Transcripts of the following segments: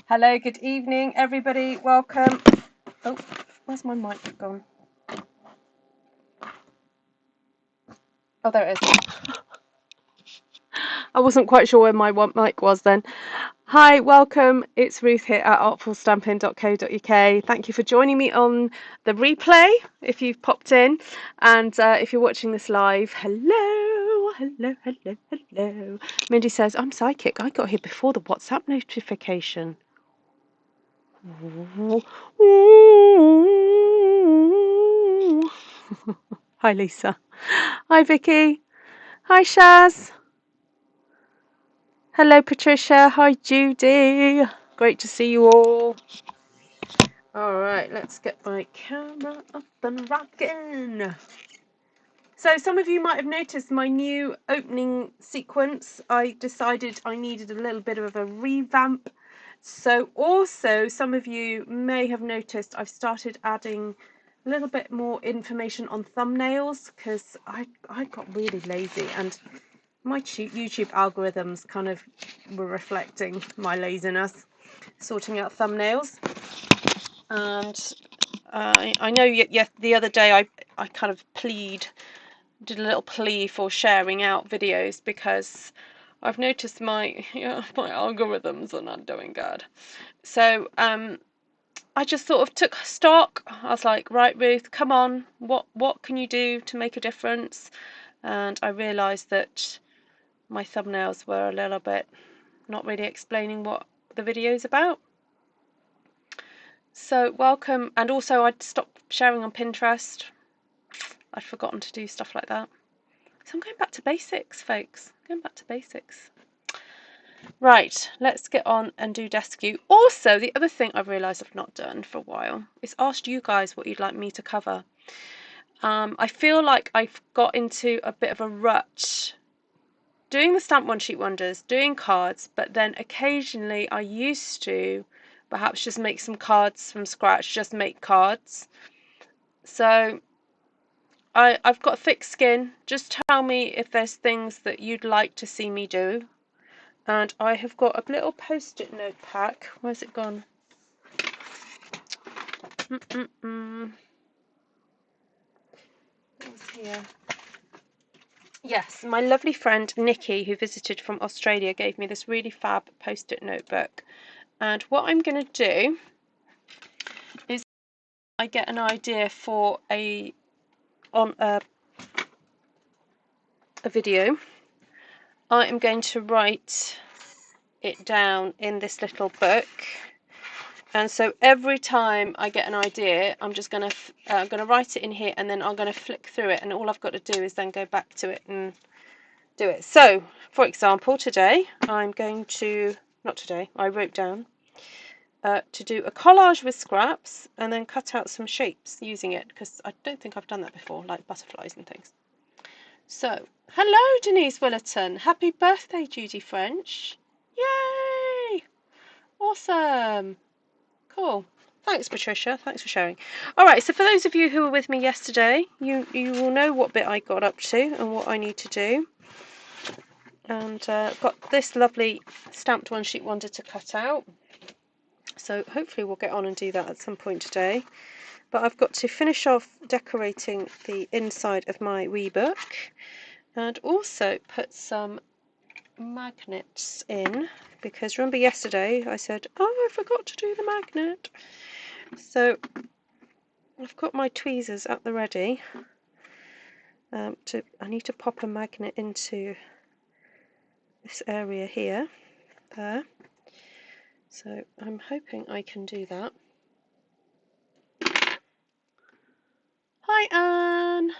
Hello, good evening, everybody. Welcome. Oh, where's my mic gone? Oh, there it is. I wasn't quite sure where my mic was then. Hi, welcome. It's Ruth here at artfulstampin.co.uk. Thank you for joining me on the replay if you've popped in. And if you're watching this live, hello, hello, hello, hello. Mindy says, I'm psychic. I got here before the WhatsApp notification. Hi, Lisa. Hi, Vicky. Hi, Shaz. Hello, Patricia. Hi, Judy. Great to see you all. All right, let's get my camera up and rocking. So some of you might have noticed my new opening sequence. I decided I needed a little bit of a revamp. So also some of you may have noticed I've started adding a little bit more information on thumbnails because I got really lazy and my YouTube algorithms kind of were reflecting my laziness sorting out thumbnails. And I know the other day I kind of did a little plea for sharing out videos because I've noticed my algorithms are not doing good. So I just sort of took stock. I was like, right, Ruth, come on, what can you do to make a difference? And I realised that my thumbnails were a little bit not really explaining what the video is about. So welcome, and also I'd stopped sharing on Pinterest. I'd forgotten to do stuff like that. So I'm going back to basics, folks. Going back to basics. Right, let's get on and do desk view. Also, the other thing I've realised I've not done for a while is asked you guys what you'd like me to cover. I feel like I've got into a bit of a rut doing the stamp one sheet wonders, doing cards, but then occasionally I used to perhaps just make some cards from scratch, just make cards. So I've got thick skin. Just tell me if there's things that you'd like to see me do. And I have got a little post-it note pack. Where's it gone? It's here. Yes, my lovely friend Nikki, who visited from Australia, gave me this really fab post-it notebook. And what I'm going to do is I get an idea for a video. I am going to write it down in this little book. And so every time I get an idea, I'm just going to write it in here, and then I'm going to flick through it, and all I've got to do is then go back to it and do it. So, for example, today I'm going to, not today, I wrote down to do a collage with scraps and then cut out some shapes using it, because I don't think I've done that before, like butterflies and things. So, hello Denise Willerton. Happy birthday, Judy French. Yay! Awesome. Cool. Thanks, Patricia. Thanks for sharing. All right, so for those of you who were with me yesterday, you will know what bit I got up to and what I need to do. And I've got this lovely stamped one sheet wonder to cut out. So hopefully we'll get on and do that at some point today. But I've got to finish off decorating the inside of my wee book and also put some magnets in, because remember yesterday I said, oh, I forgot to do the magnet. So I've got my tweezers at the ready. I need to pop a magnet into this area here, there. So I'm hoping I can do that. Hi Anne.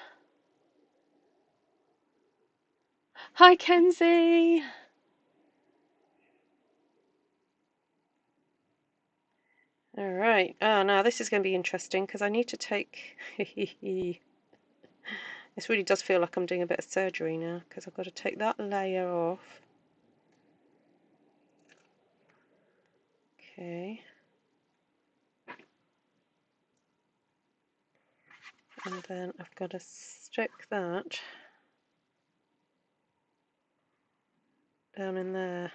Hi Kenzie. All right. Oh, now this is going to be interesting because I need to take. This really does feel like I'm doing a bit of surgery now, because I've got to take that layer off. Okay. And then I've got to stick that down in there.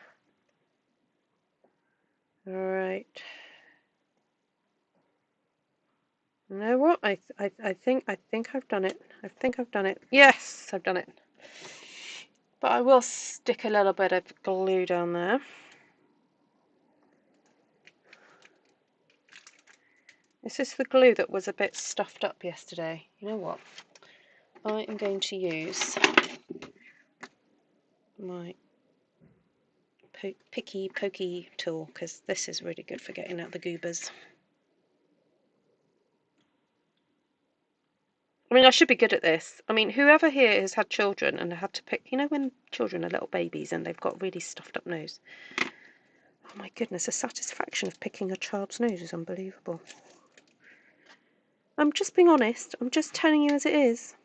Alright. You know what? I think I've done it. I think I've done it. Yes, I've done it. But I will stick a little bit of glue down there. This is the glue that was a bit stuffed up yesterday. You know what? I am going to use my picky pokey tool, because this is really good for getting out the goobers. I mean, I should be good at this. I mean, whoever here has had children and had to pick, you know, when children are little babies and they've got really stuffed up nose. Oh my goodness, the satisfaction of picking a child's nose is unbelievable. I'm just being honest. I'm just telling you as it is.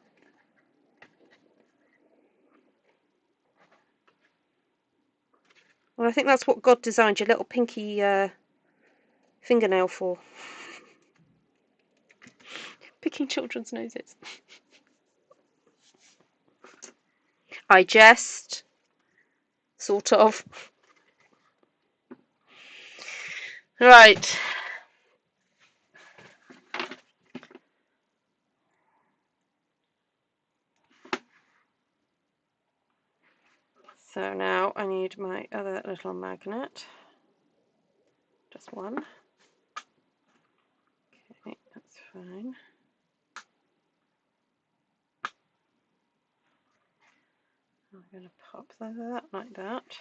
Well, I think that's what God designed your little pinky fingernail for. Picking children's noses. I jest. Sort of. Right. So now I need my other little magnet. Just one. Okay, that's fine. I'm going to pop that like that.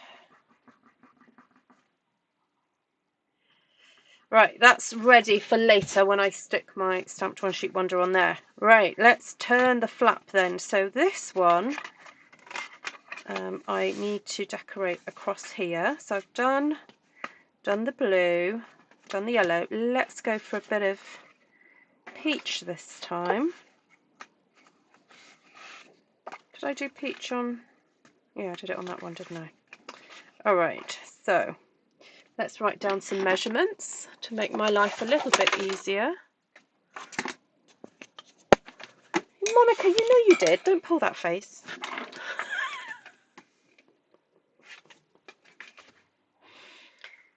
Right, that's ready for later when I stick my Stamped One Sheet Wonder on there. Right, let's turn the flap then. So this one, I need to decorate across here. So I've done the blue, done the yellow. Let's go for a bit of peach this time. Did I do peach on? Yeah, I did it on that one, didn't I? Alright, so let's write down some measurements to make my life a little bit easier. Monica, you know you did. Don't pull that face.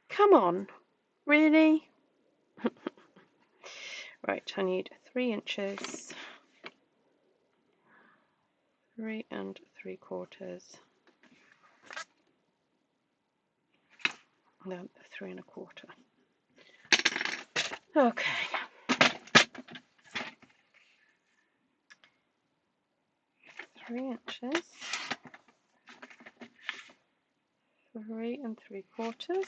Come on. Really? Right, I need 3 inches. 3 3/4. No, 3 1/4. Okay. 3 inches. 3 3/4.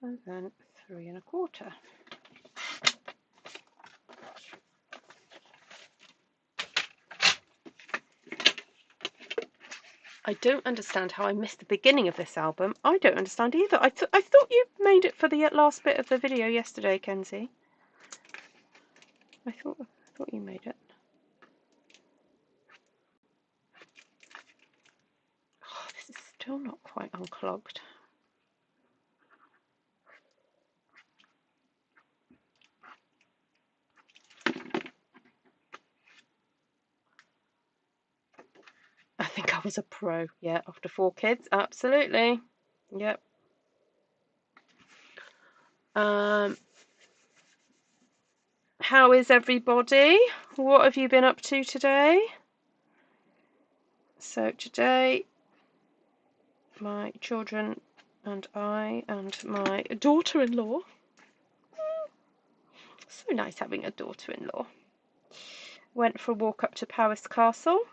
And then 3 1/4. I don't understand how I missed the beginning of this album. I don't understand either. I thought you made it for the last bit of the video yesterday, Kenzie. I thought you made it. Oh, this is still not quite unclogged. I think I was a pro. Yeah, after 4 kids, absolutely. Yep. How is everybody? What have you been up to today? So today, my children and I and my daughter-in-law. So nice having a daughter-in-law. Went for a walk up to Powys Castle.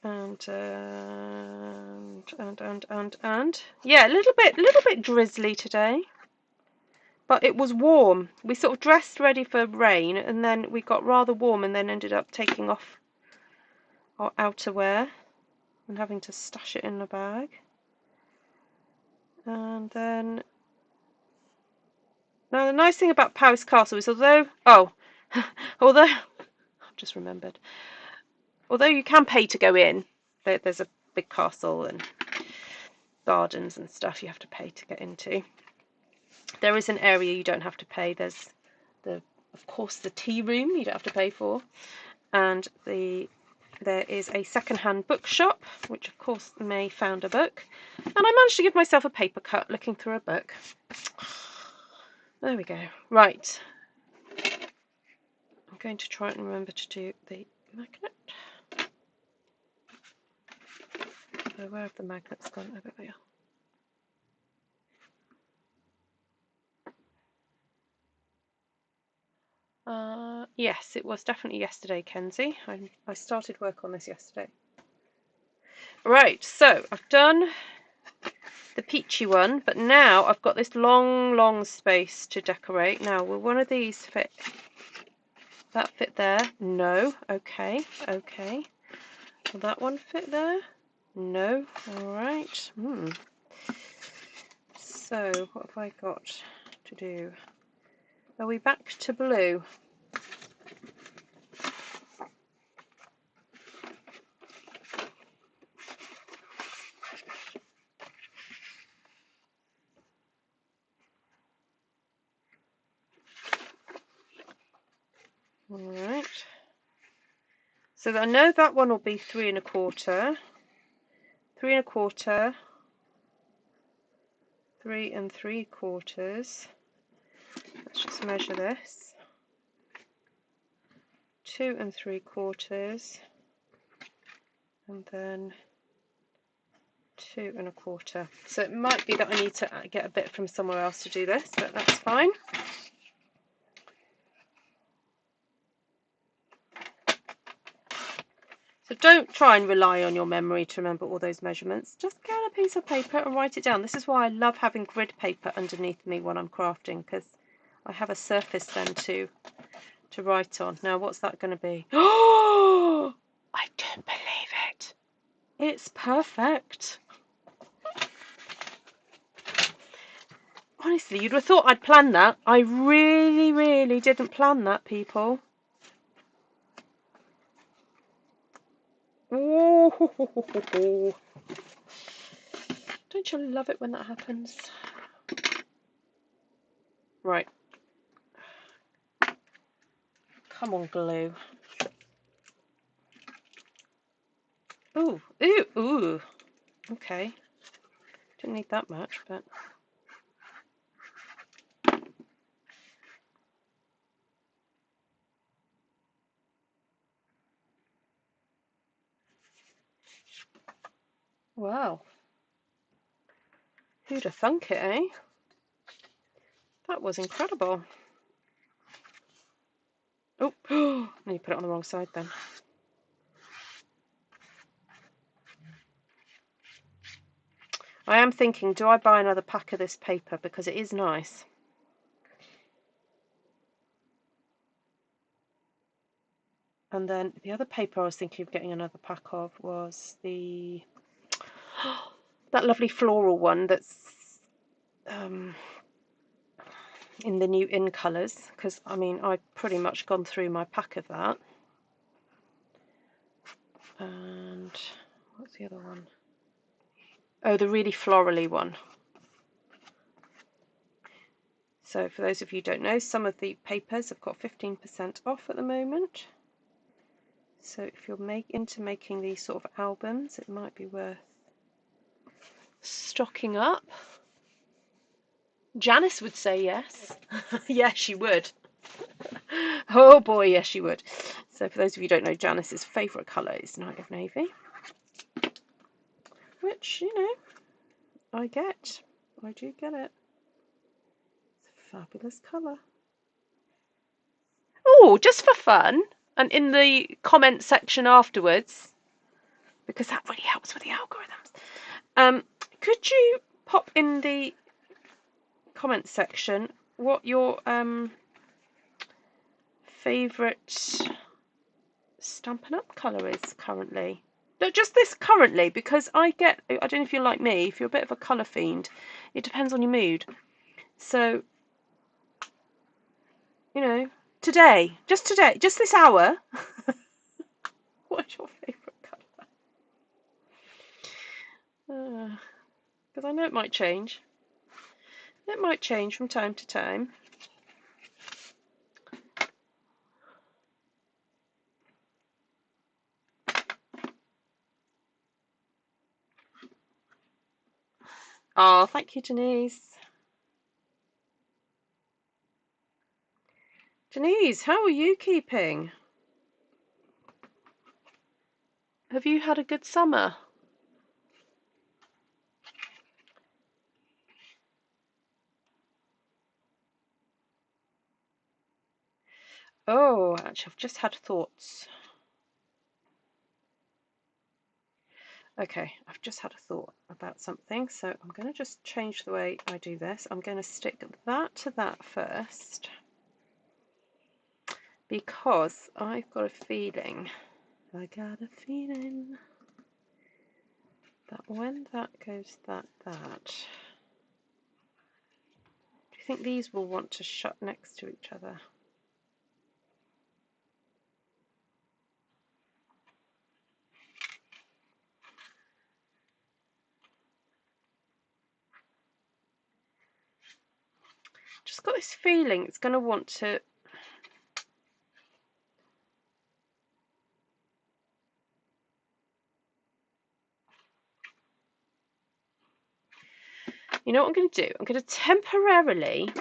And yeah, a little bit drizzly today. But it was warm. We sort of dressed ready for rain, and then we got rather warm, and then ended up taking off our outerwear and having to stash it in a bag. And then, now the nice thing about Powys Castle is although I've just remembered, although you can pay to go in, there's a big castle and gardens and stuff you have to pay to get into. There is an area you don't have to pay. There's of course the tea room you don't have to pay for, and the there is a second-hand bookshop, which of course May found a book, and I managed to give myself a paper cut looking through a book. There we go. Right. I'm going to try and remember to do the magnet. Oh, where have the magnets gone? Oh, there they are. Yes, it was definitely yesterday, Kenzie. I started work on this yesterday. Right, so I've done the peachy one, but now I've got this long space to decorate. Now, will one of these fit? That fit there? No. Okay, okay. Will that one fit there? No. All right. So, what have I got to do? Are we back to blue? All right. So I know that one will be 3 1/4, 3 1/4, 3 3/4. Let's just measure this. 2 3/4, and then 2 1/4. So it might be that I need to get a bit from somewhere else to do this, but that's fine. So don't try and rely on your memory to remember all those measurements. Just get a piece of paper and write it down. This is why I love having grid paper underneath me when I'm crafting, because I have a surface then to write on. Now, what's that going to be? Oh, I don't believe it. It's perfect. Honestly, you'd have thought I'd planned that. I really didn't plan that, people. Oh, don't you love it when that happens? Right. Come on, glue. Ooh, ooh, ooh. Okay. Didn't need that much, but... Wow. Who'd have thunk it, eh? That was incredible. Oh, and you put it on the wrong side then. I am thinking, do I buy another pack of this paper? Because it is nice. And then the other paper I was thinking of getting another pack of was the that lovely floral one that's in the new in colours, because I mean I've pretty much gone through my pack of that. And what's the other one? Oh, the really florally one. So for those of you who don't know, some of the papers have got 15% off at the moment. So if you're into making these sort of albums, it might be worth stocking up. Janice would say yes. Yes, she would. Oh boy, yes, she would. So for those of you who don't know, Janice's favourite colour is Night of Navy. Which, you know, I get. I do get it. It's a fabulous colour. Oh, just for fun, and in the comment section afterwards, because that really helps with the algorithms, could you pop in the comment section what your favourite Stampin' Up colour is currently? No, just this currently, because I don't know if you're like me, if you're a bit of a colour fiend, it depends on your mood. So, you know, today, just this hour, what's your favourite colour? Because I know it might change. It might change from time to time. Oh, thank you, Denise. Denise, how are you keeping? Have you had a good summer? Oh, actually, I've just had thoughts. Okay, I've just had a thought about something, so I'm going to just change the way I do this. I'm going to stick that to that first, because I've got a feeling, that when that goes that, do you think these will want to shut next to each other? Just got this feeling it's going to want to. You know what I'm going to do? I'm going to temporarily,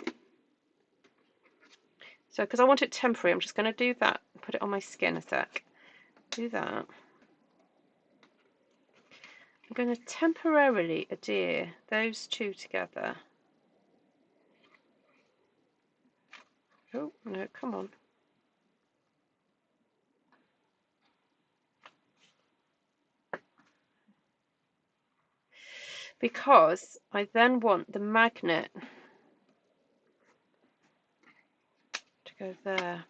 so because I want it temporary, I'm just going to do that, put it on my skin a sec. Do that. I'm going to temporarily adhere those two together. Oh, no, come on. Because I then want the magnet to go there.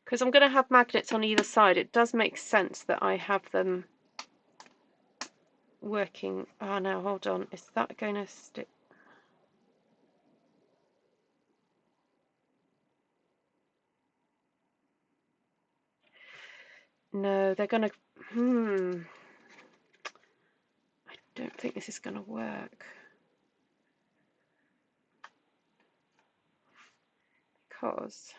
Because I'm going to have magnets on either side, it does make sense that I have them working. Oh, no, hold on. Is that going to stick? No, they're going to... I don't think this is going to work. Because...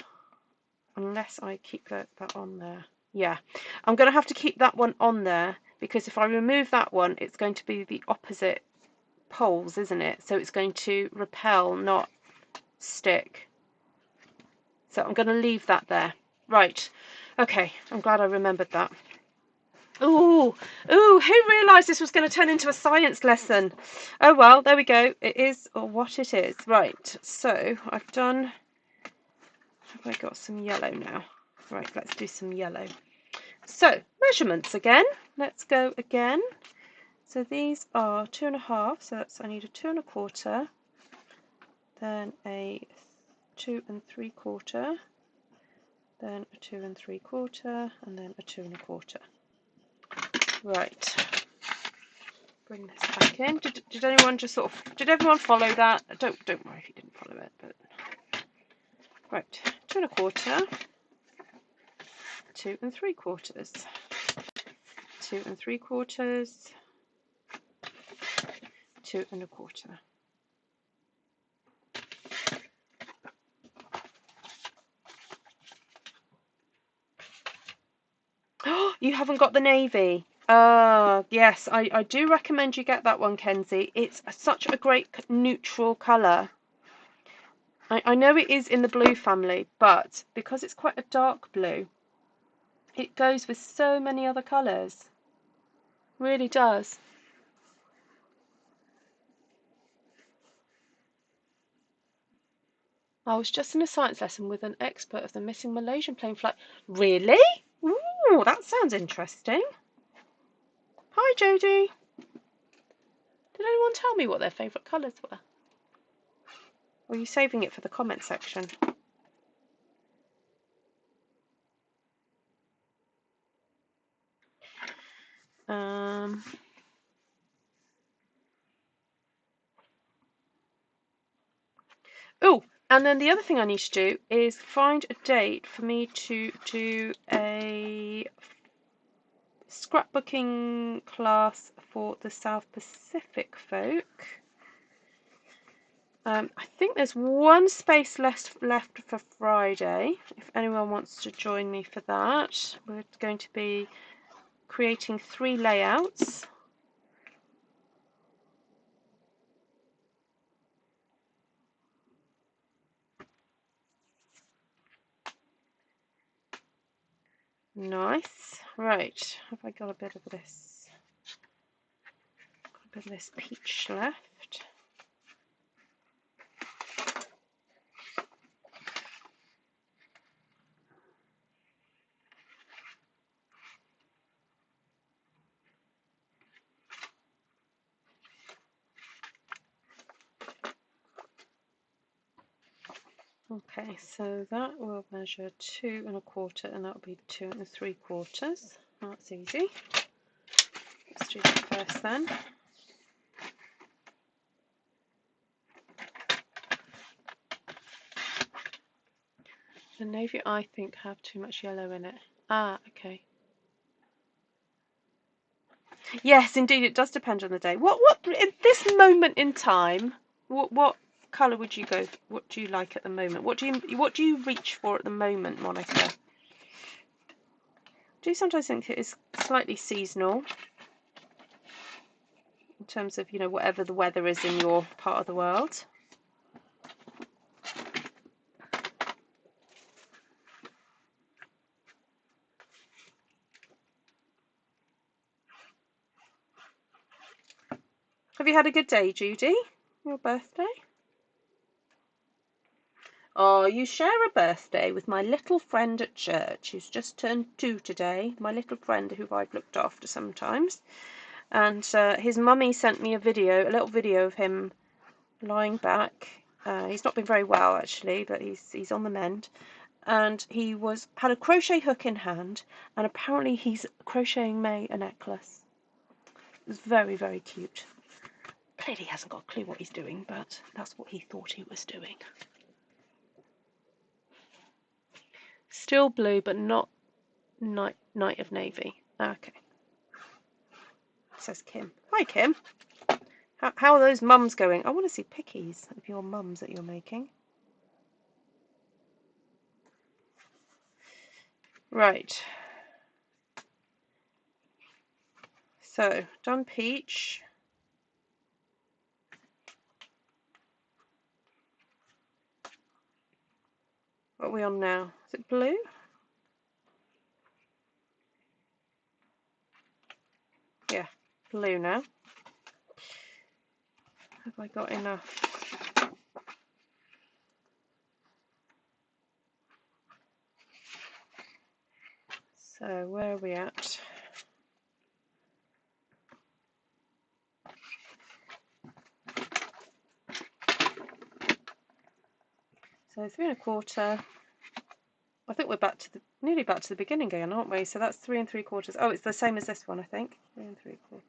unless I keep that on there. Yeah, I'm going to have to keep that one on there, because if I remove that one, it's going to be the opposite poles, isn't it? So it's going to repel, not stick. So I'm going to leave that there. Right. Okay, I'm glad I remembered that. Ooh, who realised this was going to turn into a science lesson? Oh well, there we go. It is what it is. Right, so I've done... have I got some yellow now? Right, let's do some yellow. So, measurements again. Let's go again. So these are 2.5, so that's, I need a 2 1/4, then a 2 3/4, then a 2 3/4, and then a 2 1/4. Right. Bring this back in. Did anyone just sort of, did everyone follow that? Don't worry if you didn't follow it, but right. 2 1/4, 2 3/4, 2 3/4, 2 1/4. Oh, you haven't got the navy. Yes, I do recommend you get that one, Kenzie. It's such a great neutral colour. I know it is in the blue family, but because it's quite a dark blue, it goes with so many other colours. Really does. I was just in a science lesson with an expert of the missing Malaysian plane flight. Really? Ooh, that sounds interesting. Hi, Jodie. Did anyone tell me what their favourite colours were? Or are you saving it for the comment section? Oh, and then the other thing I need to do is find a date for me to do a scrapbooking class for the South Pacific folk. I think there's one space left for Friday. If anyone wants to join me for that, we're going to be creating 3 layouts. Nice. Right, have I got a bit of this? Got a bit of this peach left. Okay, so that will measure 2 1/4, and that will be 2 3/4. That's easy. Let's do that first then. The navy, I think, have too much yellow in it. Ah, okay. Yes, indeed, it does depend on the day. What at this moment in time, what colour would you go? What do you like at the moment? What do you reach for at the moment, Monica? Do you sometimes think it is slightly seasonal in terms of, you know, whatever the weather is in your part of the world? Have you had a good day, Judy? Your birthday? Oh, you share a birthday with my little friend at church who's just turned 2 today. My little friend who I've looked after sometimes. And his mummy sent me a little video of him lying back. He's not been very well actually, but he's on the mend. And he had a crochet hook in hand, and apparently he's crocheting May a necklace. It was very, very cute. Clearly hasn't got a clue what he's doing, but that's what he thought he was doing. Still blue, but not night of navy. Okay. Says Kim. Hi, Kim. How are those mums going? I want to see pickies of your mums that you're making. Right. So, done peach. What are we on now? Is it blue? Yeah, blue now. Have I got enough? So, where are we at? So 3 1/4. I think we're nearly back to the beginning again, aren't we? So that's 3 3/4. Oh, it's the same as this one, I think. 3 3/4.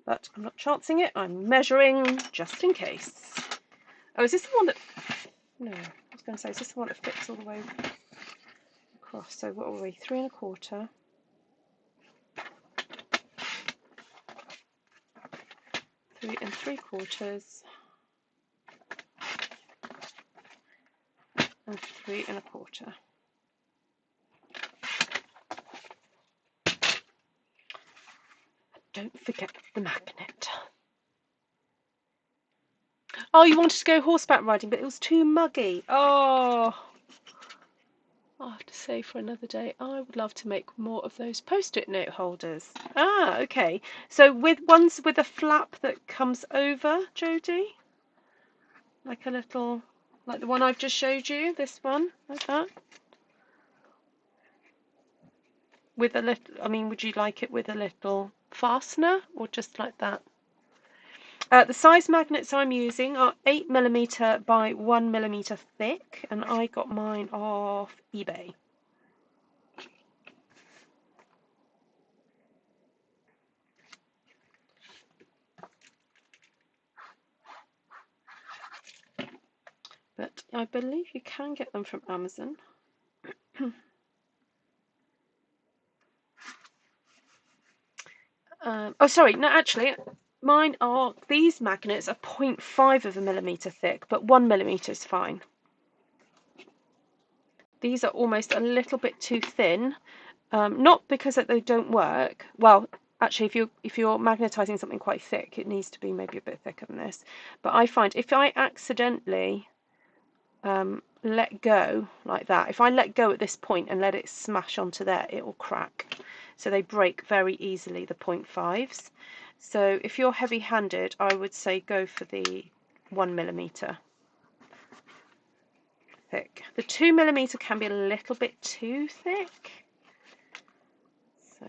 But I'm not chancing it. I'm measuring just in case. Oh, is this the one that? No, I was going to say, is this the one that fits all the way across? So what are we? 3 1/4. 3 3/4. And 3 1/4. Don't forget the magnet. Oh, you wanted to go horseback riding, but it was too muggy. Oh, I'll have to say for another day. I would love to make more of those post-it note holders. Ah, okay. So with ones with a flap that comes over, Jodie? Like a little, like the one I've just showed you, this one, like that? With a little, I mean, would you like it with a little fastener or just like that? The size magnets I'm using are 8mm by 1mm thick, and I got mine off eBay. But I believe you can get them from Amazon. Oh, sorry, no, actually, Mine are, these magnets are 0.5 of a millimetre thick, but 1 millimetre is fine. These are almost a little bit too thin, not because they don't work. Well, actually, if you're magnetising something quite thick, it needs to be maybe a bit thicker than this. But I find if I accidentally let go like that, if I let go at this point and let it smash onto there, it will crack. So they break very easily, the 0.5s. So if you're heavy-handed, I would say go for the 1 millimetre thick. The 2 millimetre can be a little bit too thick. So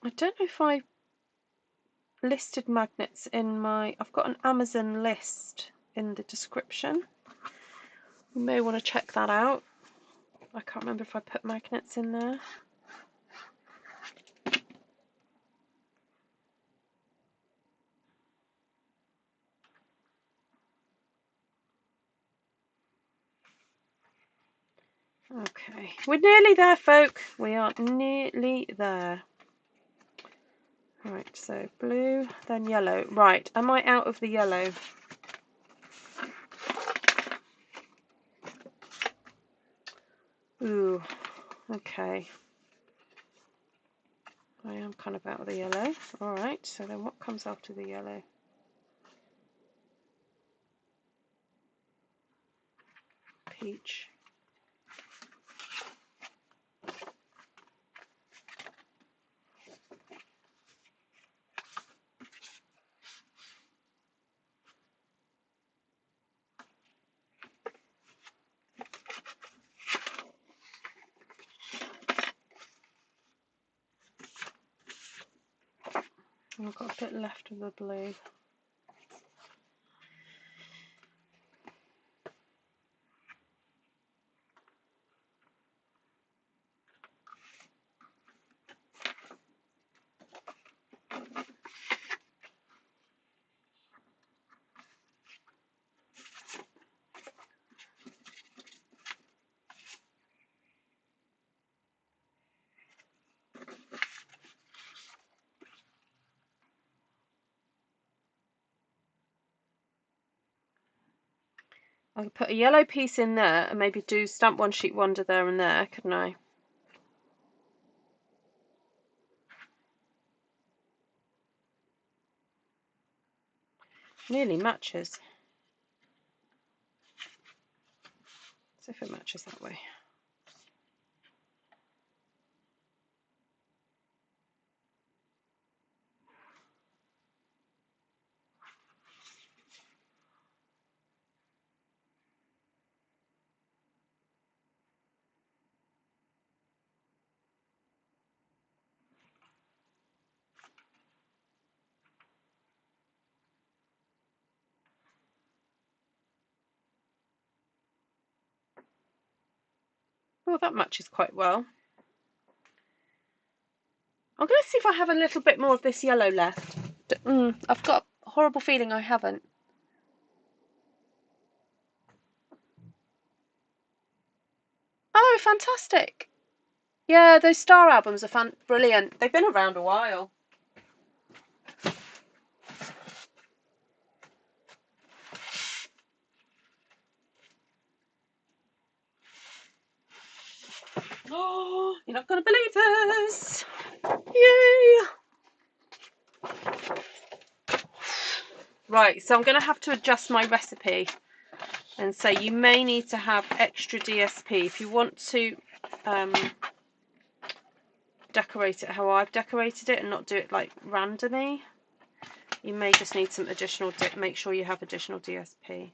I don't know if I listed magnets in my, I've got an Amazon list in the description. You may want to check that out. I can't remember if I put magnets in there. Okay, we're nearly there, folk. We are nearly there. Right, so blue, then yellow. Right, am I out of the yellow? Ooh, okay. I am kind of out of the yellow. Alright, so then what comes after the yellow? Peach. I've got a bit left of the blue. I could put a yellow piece in there and maybe do stamp one sheet wonder there and there, couldn't I? Nearly matches. See if it matches that way. Well, that matches quite well. I'm going to see if I have a little bit more of this yellow left. I've got a horrible feeling I haven't. Oh, fantastic. Yeah, those Star albums are brilliant. They've been around a while. Oh, you're not going to believe this. Yay. Right, so I'm going to have to adjust my recipe and say you may need to have extra DSP if you want to decorate it how I've decorated it and not do it like randomly. You may just need some additional make sure you have additional DSP.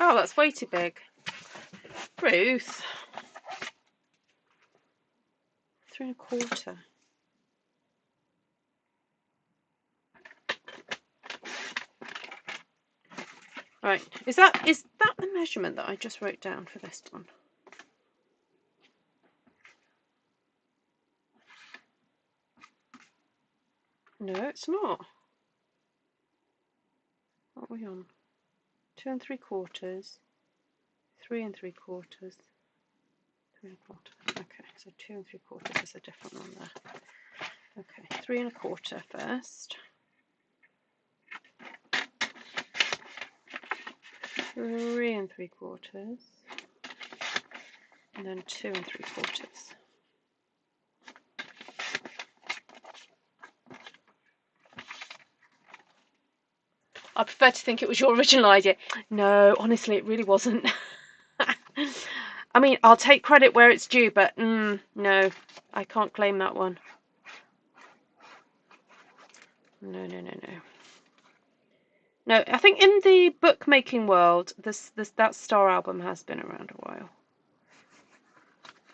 Oh, that's way too big. Ruth. 3 1/4. Right, is that the measurement that I just wrote down for this one? No, it's not. What are we on? 2 3/4, 3 3/4, 3 1/4. Okay, so 2 3/4 is a different one there. Okay, 3 1/4 first. 3 3/4, and then 2 3/4. I prefer to think it was your original idea. No, honestly, it really wasn't. I mean, I'll take credit where it's due, but no, I can't claim that one. No. No, I think in the bookmaking world, that Star album has been around a while.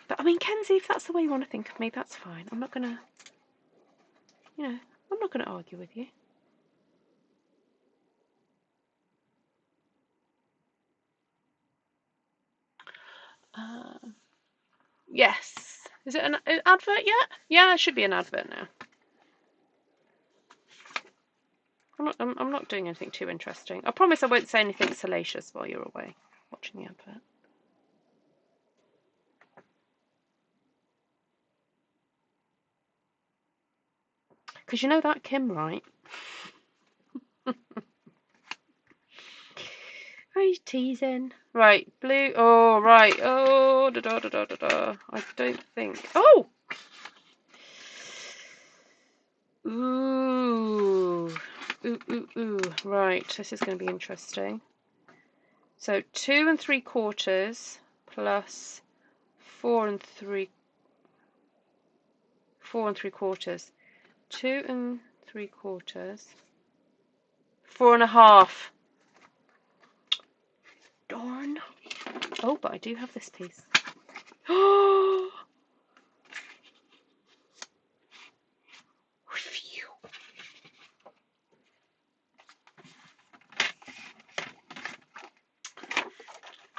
But I mean, Kenzie, if that's the way you want to think of me, that's fine. I'm not gonna, I'm not gonna argue with you. Yes. Is it an advert yet? Yeah, it should be an advert now. I'm not doing anything too interesting. I promise I won't say anything salacious while you're away watching the advert. Because you know that Kim, right? Are you teasing? Right, blue. Oh, right. Oh, da. I don't think. Oh! Ooh. Ooh. Right, this is going to be interesting. So 2 3/4 plus 4 3/4. 2 3/4. 4 1/2. Darn. Oh, but I do have this piece. Oh! Phew.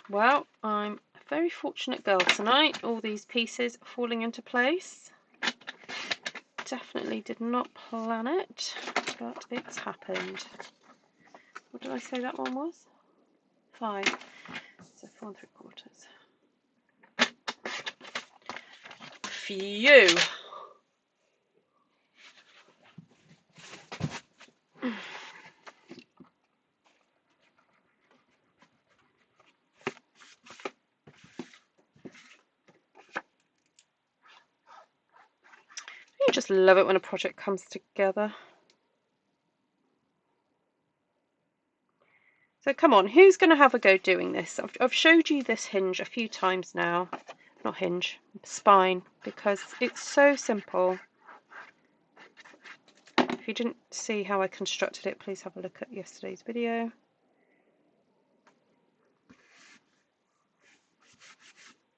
Well, I'm a very fortunate girl tonight. All these pieces falling into place. Definitely did not plan it, but it's happened. What did I say that one was? 5. So 4 3/4. Phew. I just love it when a project comes together. So come on, who's going to have a go doing this? I've showed you this hinge a few times now. Not hinge, spine, because it's so simple. If you didn't see how I constructed it, please have a look at yesterday's video.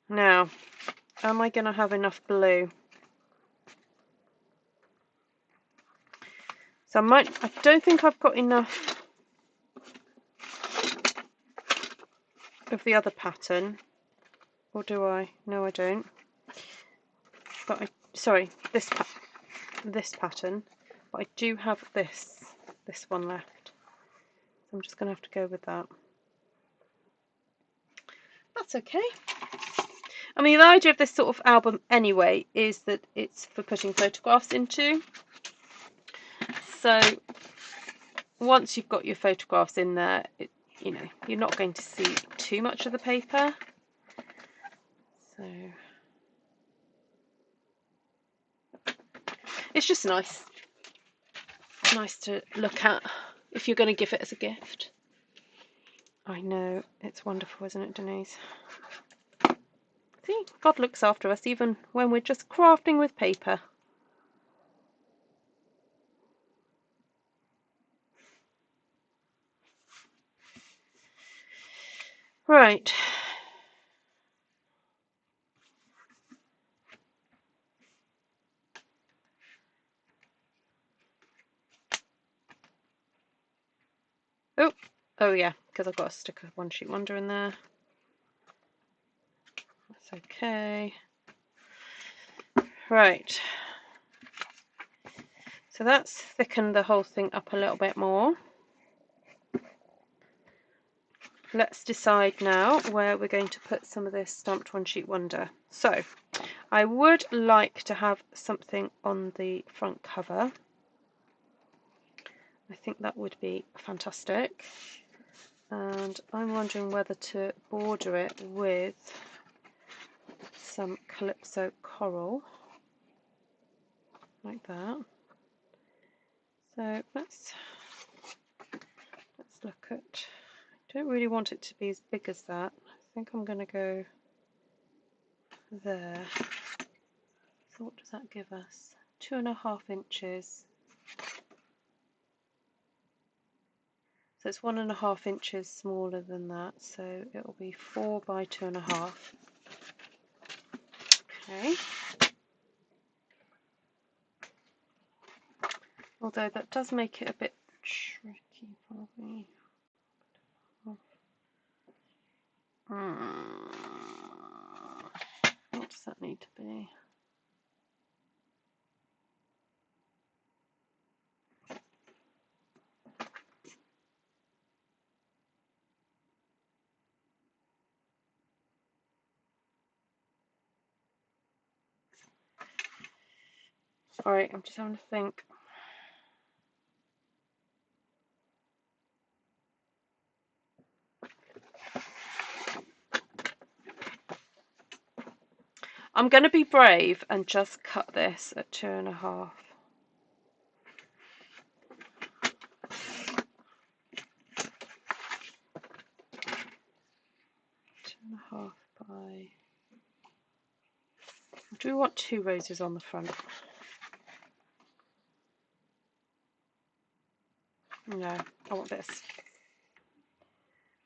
Now, am I going to have enough blue? So I don't think I've got enough of the other pattern, or do I? No, I don't. But sorry, this pattern, but I do have this one left. So I'm just going to have to go with that. That's okay. I mean, the idea of this sort of album anyway is that it's for putting photographs into. So once you've got your photographs in there, you're not going to see too much of the paper. So it's just nice to look at if you're going to give it as a gift. I know, it's wonderful, isn't it, Denise? See, God looks after us even when we're just crafting with paper. Right. Oh yeah, because I've got to stick a one sheet wonder in there. That's okay. Right. So that's thickened the whole thing up a little bit more. Let's decide now where we're going to put some of this Stamped One Sheet Wonder. So I would like to have something on the front cover. I think that would be fantastic. And I'm wondering whether to border it with some Calypso coral, like that. So let's look at, I don't really want it to be as big as that. I think I'm going to go there. So what does that give us? 2.5 inches. So it's 1.5 inches smaller than that, so it will be 4 by 2.5. Okay. Although that does make it a bit tricky probably. What does that need to be? Alright, I'm just having to think. I'm going to be brave and just cut this at 2.5. 2.5 by... Do we want 2 roses on the front? No, I want this.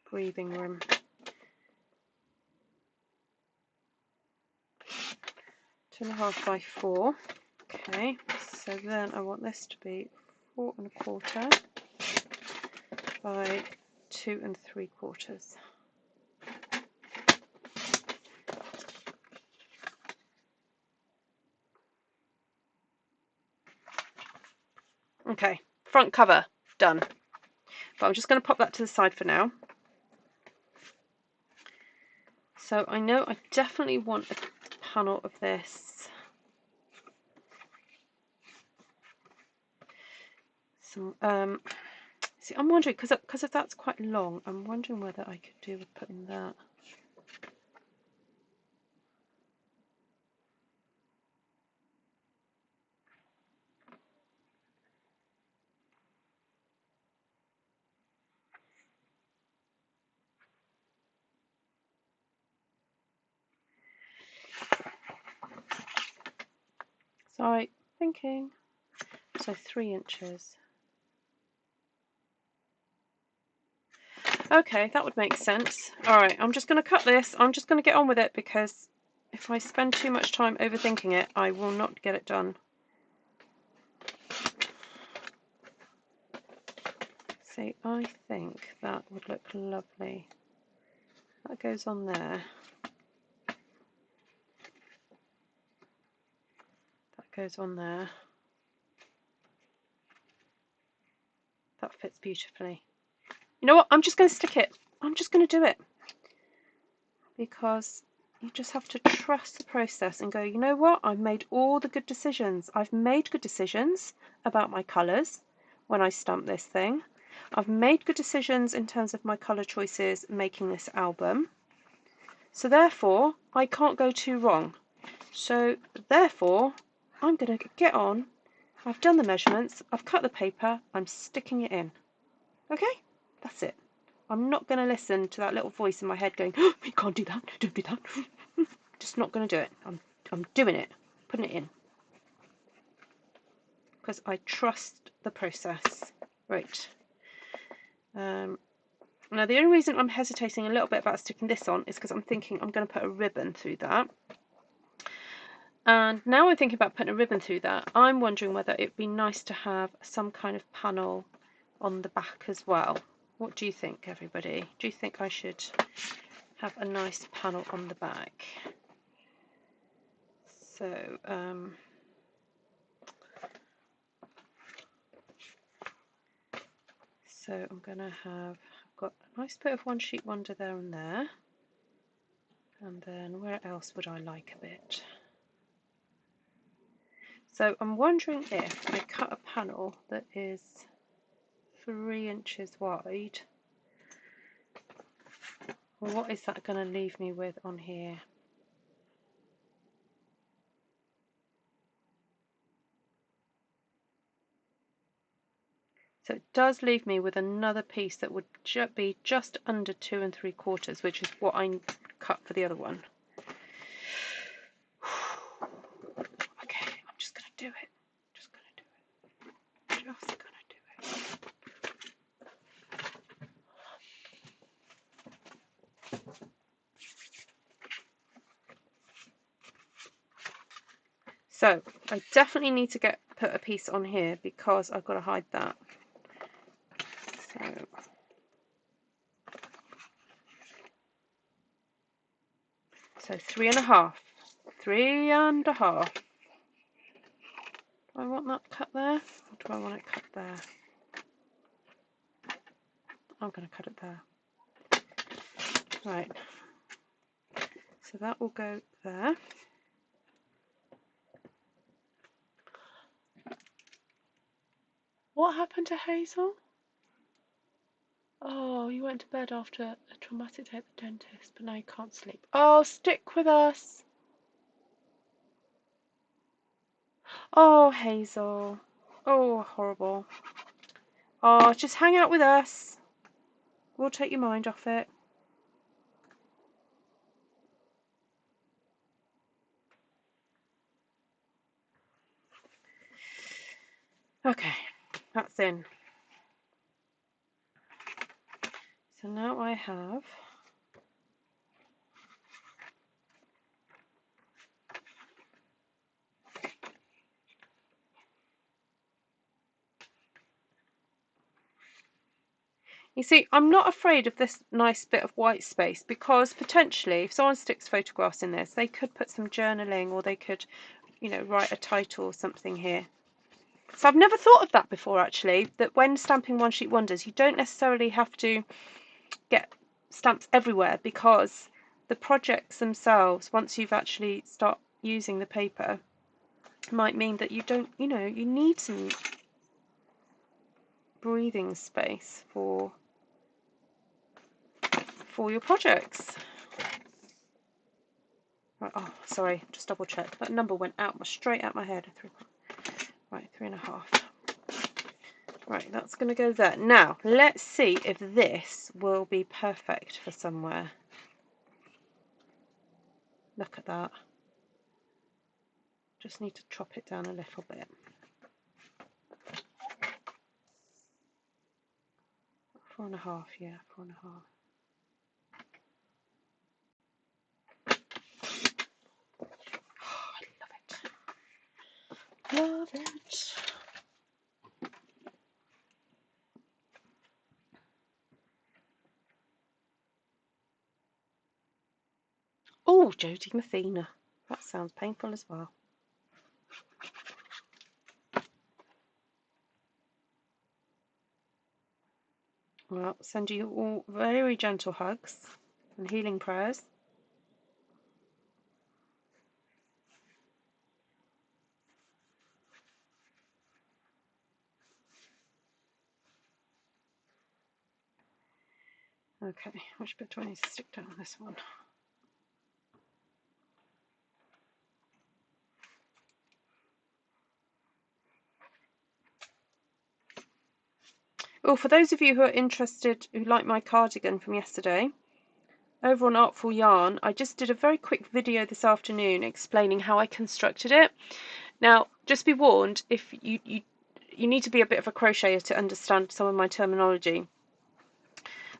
Breathing room. 2.5 by 4. Okay, so then I want this to be 4.25 by 2.75. Okay, front cover done. But I'm just going to pop that to the side for now. So I know I definitely want a panel of this. Some see, I'm wondering because if that's quite long, I'm wondering whether I could do with putting that. Sorry, thinking. So 3 inches. Okay, that would make sense. Alright, I'm just going to cut this. I'm just going to get on with it because if I spend too much time overthinking it, I will not get it done. See, I think that would look lovely. That goes on there. That goes on there. That fits beautifully. You know what? I'm just going to stick it. I'm just going to do it. Because you just have to trust the process and go, you know what? I've made all the good decisions. I've made good decisions about my colours when I stamp this thing. I've made good decisions in terms of my colour choices making this album. So therefore, I can't go too wrong. So therefore, I'm going to get on. I've done the measurements. I've cut the paper. I'm sticking it in. Okay? That's it. I'm not going to listen to that little voice in my head going, oh, you can't do that, don't do that. Just not going to do it. I'm doing it, putting it in. Because I trust the process. Right. Now the only reason I'm hesitating a little bit about sticking this on is because I'm thinking I'm going to put a ribbon through that. And now I'm thinking about putting a ribbon through that, I'm wondering whether it'd be nice to have some kind of panel on the back as well. What do you think, everybody? Do you think I should have a nice panel on the back? So, So I'm going to have, I've got a nice bit of one sheet wonder there and there. And then where else would I like a bit? So I'm wondering if I cut a panel that is 3 inches wide, well, what is that going to leave me with on here? So it does leave me with another piece that would be just under 2 3/4, which is what I cut for the other one. Okay, I'm just going to do it. Just going to do it. Just going to do it. So I definitely need to put a piece on here because I've got to hide that. So 3.5. 3.5. Do I want that cut there? Or do I want it cut there? I'm going to cut it there. Right. So that will go there. What happened to Hazel? Oh, you went to bed after a traumatic day at the dentist, but now you can't sleep. Oh, stick with us. Oh, Hazel. Oh, horrible. Oh, just hang out with us. We'll take your mind off it. Okay, that's in. So now I have you see, I'm not afraid of this nice bit of white space because potentially if someone sticks photographs in this, they could put some journaling or they could, you know, write a title or something here. So I've never thought of that before actually, that when stamping one sheet wonders, you don't necessarily have to get stamps everywhere because the projects themselves, once you've actually start using the paper, might mean that you don't, you know, you need some breathing space for your projects. Right, oh, sorry, just double check. That number went out straight out my head. Right, 3.5. Right, that's going to go there. Now, let's see if this will be perfect for somewhere. Look at that. Just need to chop it down a little bit. 4.5, yeah, 4.5. Oh, I love it. Love it. Oh, Jodie Mathena. That sounds painful as well. Well, send you all very gentle hugs and healing prayers. Okay, which bit do I need to stick down this one? Oh, for those of you who are interested, who like my cardigan from yesterday, over on Artful Yarn, I just did a very quick video this afternoon explaining how I constructed it. Now, just be warned, if you need to be a bit of a crocheter to understand some of my terminology.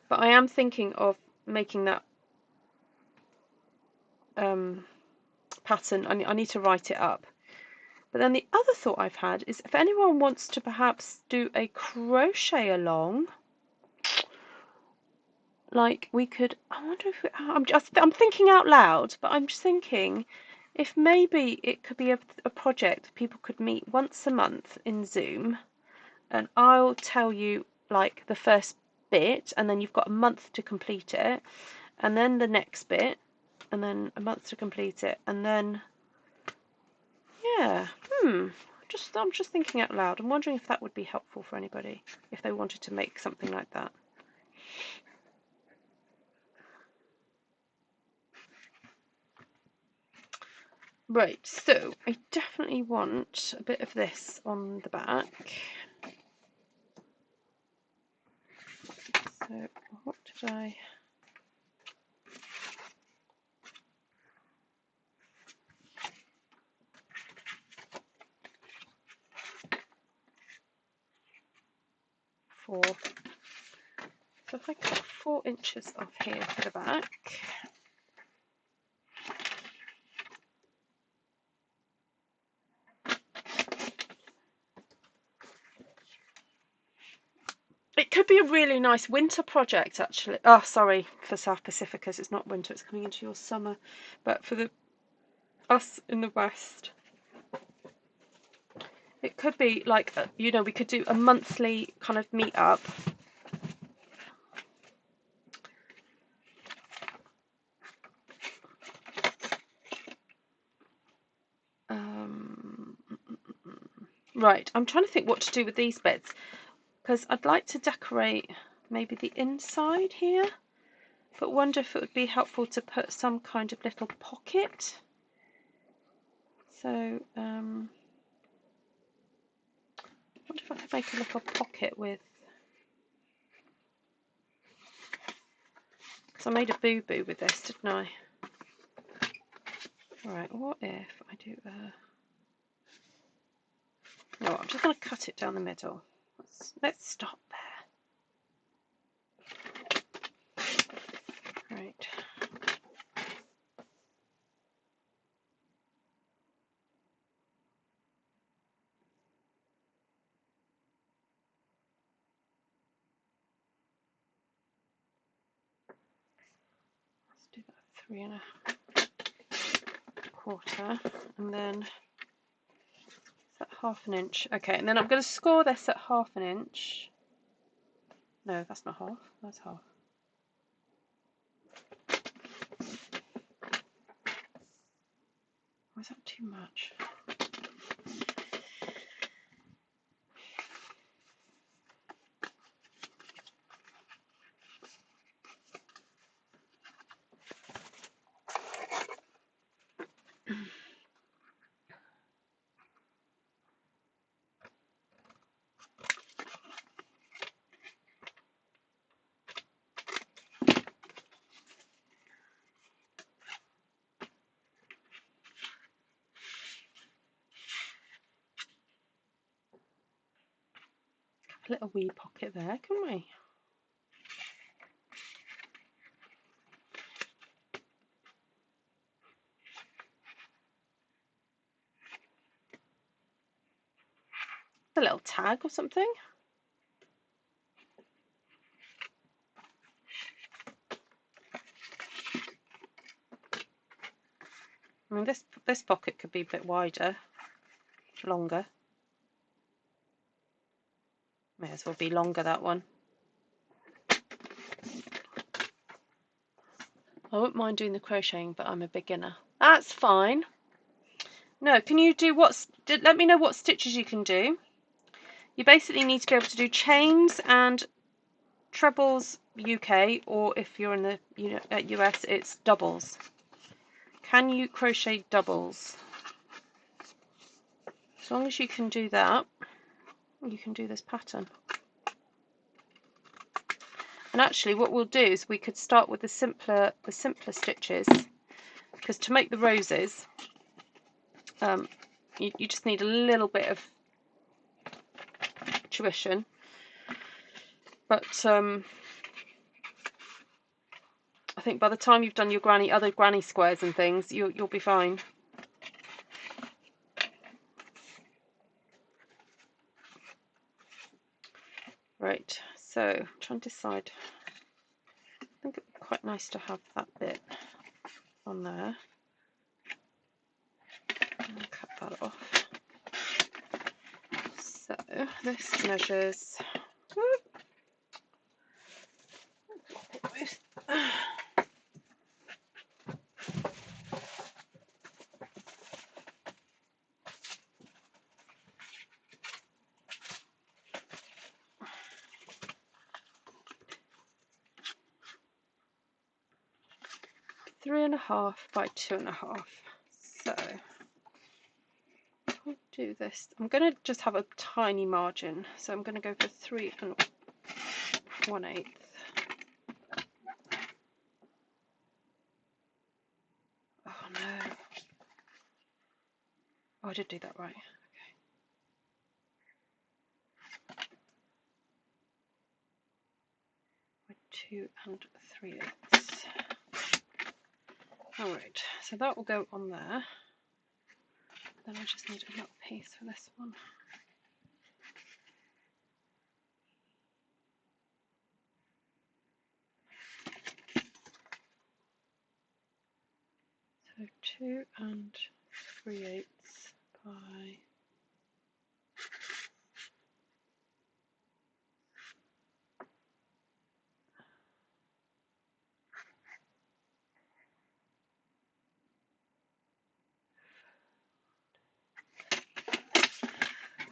But I am thinking of making that pattern. I need to write it up. But then the other thought I've had is if anyone wants to perhaps do a crochet along, like we could, I wonder if I'm thinking out loud, but I'm just thinking if maybe it could be a project people could meet once a month in Zoom, and I'll tell you like the first bit, and then you've got a month to complete it, and then the next bit, and then a month to complete it, and then yeah, I'm just thinking out loud. I'm wondering if that would be helpful for anybody if they wanted to make something like that. Right, so I definitely want a bit of this on the back. So what did I... So if I cut 4 inches off here for the back, it could be a really nice winter project actually. Oh, sorry, for South Pacificus, it's not winter, it's coming into your summer. But for us in the West, it could be like, you know, we could do a monthly kind of meet up. Right, I'm trying to think what to do with these bits, because I'd like to decorate maybe the inside here, but wonder if it would be helpful to put some kind of little pocket. So wonder if I could make a little pocket with, because I made a boo-boo with this, didn't I? Alright, what if I do no, I'm just going to cut it down the middle. Let's stop there. Right. Let's do that 3 1/4, and then at 1/2 inch. Okay, and then I'm going to score this at 1/2 inch. No, that's not half. That's half. Or is that too much? A little wee pocket there, can we? A little tag or something. I mean, this pocket could be a bit wider, longer. May as well be longer, that one. I wouldn't mind doing the crocheting, but I'm a beginner. That's fine. No, can you do let me know what stitches you can do. You basically need to be able to do chains and trebles UK, or if you're in the US, it's doubles. Can you crochet doubles? As long as you can do that, you can do this pattern. And actually what we'll do is we could start with the simpler stitches, because to make the roses you just need a little bit of tuition, but I think by the time you've done your other granny squares and things, you'll be fine. Right, so I'm trying to decide. I think it'd be quite nice to have that bit on there. I'll cut that off. So this measures 3.5 by 2.5. So I'll do this. I'm going to just have a tiny margin, so I'm going to go for 3 1/8. Oh no! Oh, I did do that right. Okay. 2 3/8. All right, so that will go on there. Then I just need a little piece for this one. So 2 3/8 by.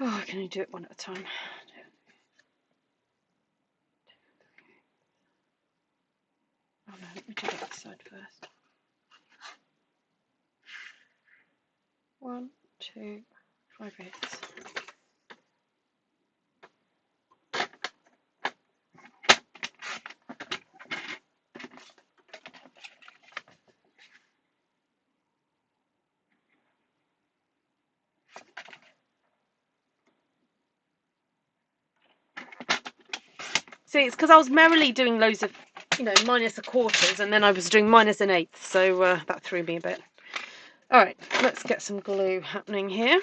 Oh, I can only do it one at a time. Oh no, let me do that side first. 1 2 5/8. See, it's because I was merrily doing loads of, minus a quarters, and then I was doing minus an eighth, so that threw me a bit. All right, let's get some glue happening here.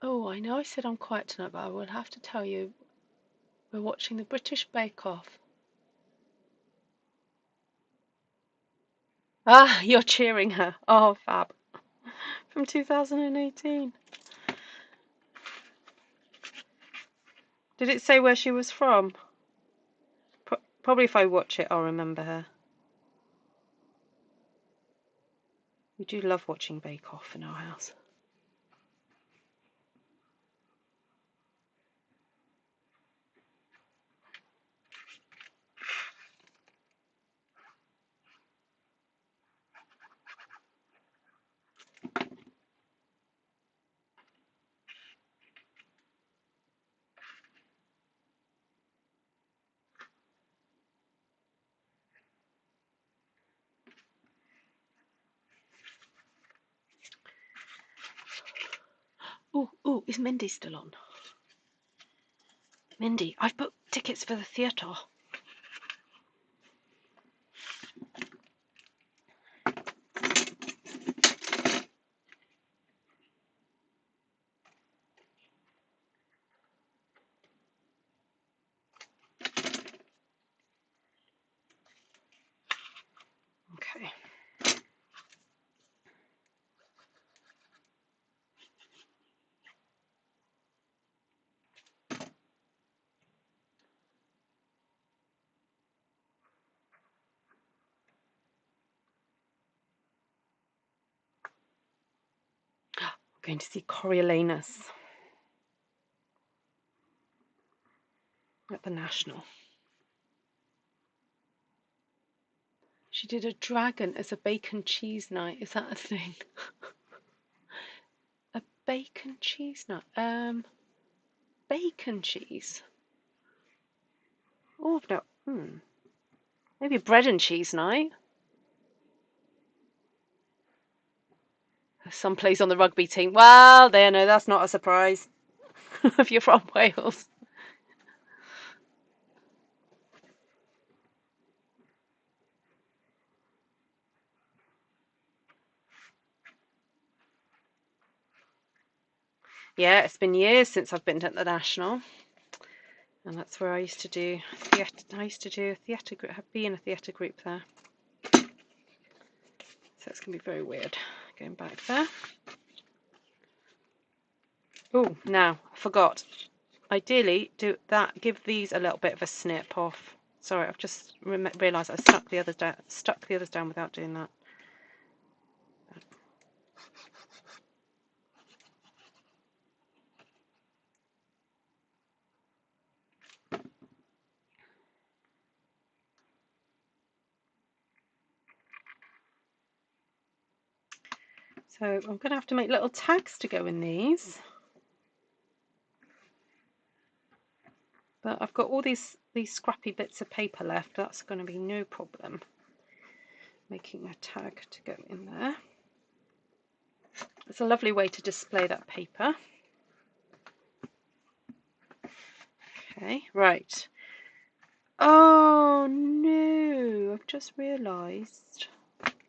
Oh, I know I said I'm quiet tonight, but I will have to tell you, we're watching the British Bake Off. Ah, you're cheering her. Oh, fab. From 2018. Did it say where she was from? Probably if I watch it, I'll remember her. We do love watching Bake Off in our house. Ooh, is Mindy still on? Mindy, I've booked tickets for the theatre. Okay. I'm going to see Coriolanus at the National. She did a dragon as a bacon cheese night. Is that a thing? A bacon cheese night? Bacon cheese? Oh, no. Maybe bread and cheese night. Her son plays on the rugby team. Well, there, no, that's not a surprise. If you're from Wales. Yeah, it's been years since I've been at the National, and that's where I used to do theatre. I used to do a theatre group, be in a theatre group there. So it's gonna be very weird going back there. Oh, now I forgot. Ideally, do that. Give these a little bit of a snip off. Sorry, I've just realised I stuck the others down without doing that. So I'm going to have to make little tags to go in these. But I've got all these scrappy bits of paper left. That's going to be no problem. Making a tag to go in there. It's a lovely way to display that paper. Okay, right. Oh no, I've just realised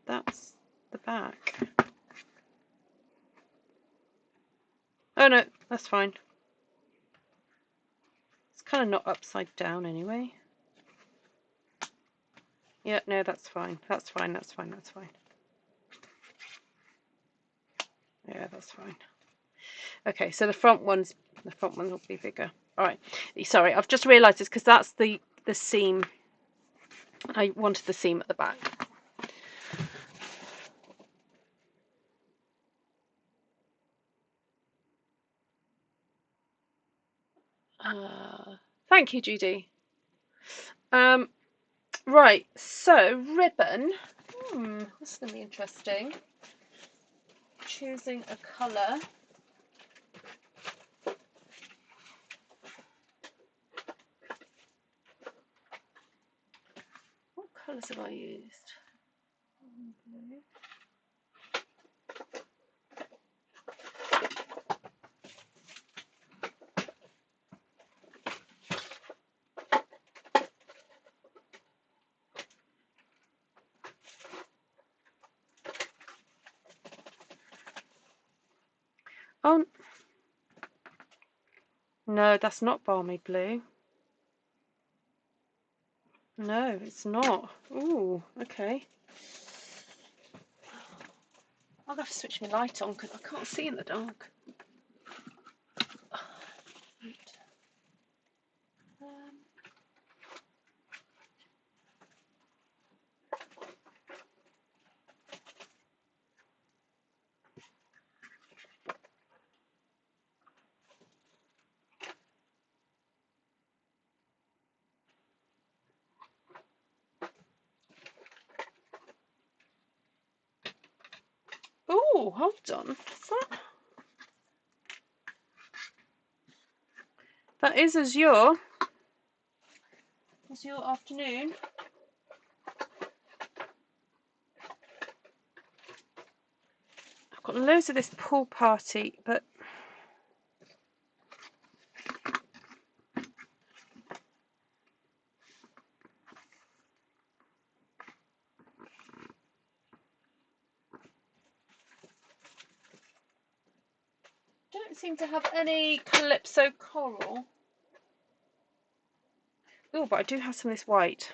that's the back. Oh no, that's fine. It's kind of not upside down anyway. Yeah, no, that's fine. That's fine, that's fine, that's fine. Yeah, that's fine. Okay, so the front ones will be bigger. All right. Sorry, I've just realised this because that's the seam. I wanted the seam at the back. Thank you, Judy. Right, so ribbon. This is going to be interesting. Choosing a colour. What colours have I used? Blue. Oh, no, that's not balmy blue. No, it's not. Ooh, okay. I'll have to switch my light on because I can't see in the dark. Oh, hold on. That is Azure. Azure afternoon. I've got loads of this pool party, but don't seem to have any Calypso coral. Oh, but I do have some of this white.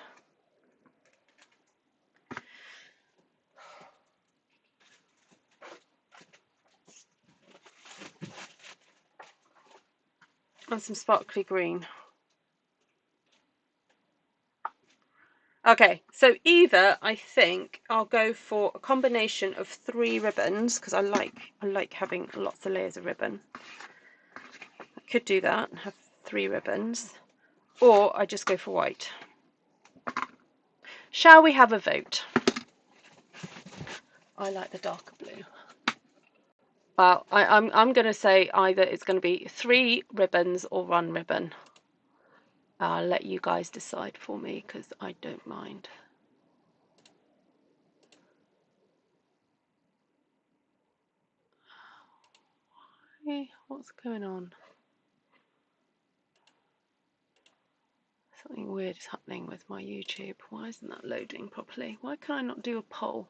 And some sparkly green. Okay, so either I think I'll go for a combination of 3 ribbons because I like having lots of layers of ribbon. I could do that and have 3 ribbons, or I just go for white. Shall we have a vote? I like the darker blue. Well, I'm going to say either it's going to be 3 ribbons or 1 ribbon. I'll let you guys decide for me because I don't mind. Hey, what's going on? Something weird is happening with my YouTube. Why isn't that loading properly? Why can I not do a poll?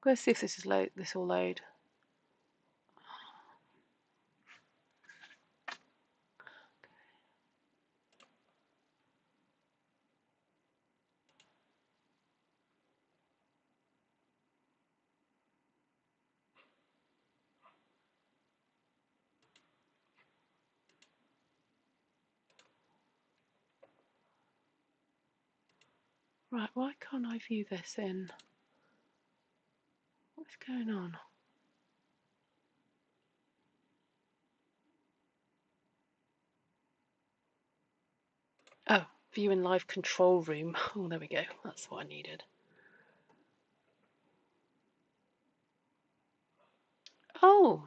Let's see if this is load. This will load. Right, why can't I view this in? What's going on? Oh, view in live control room. Oh, there we go. That's what I needed. Oh,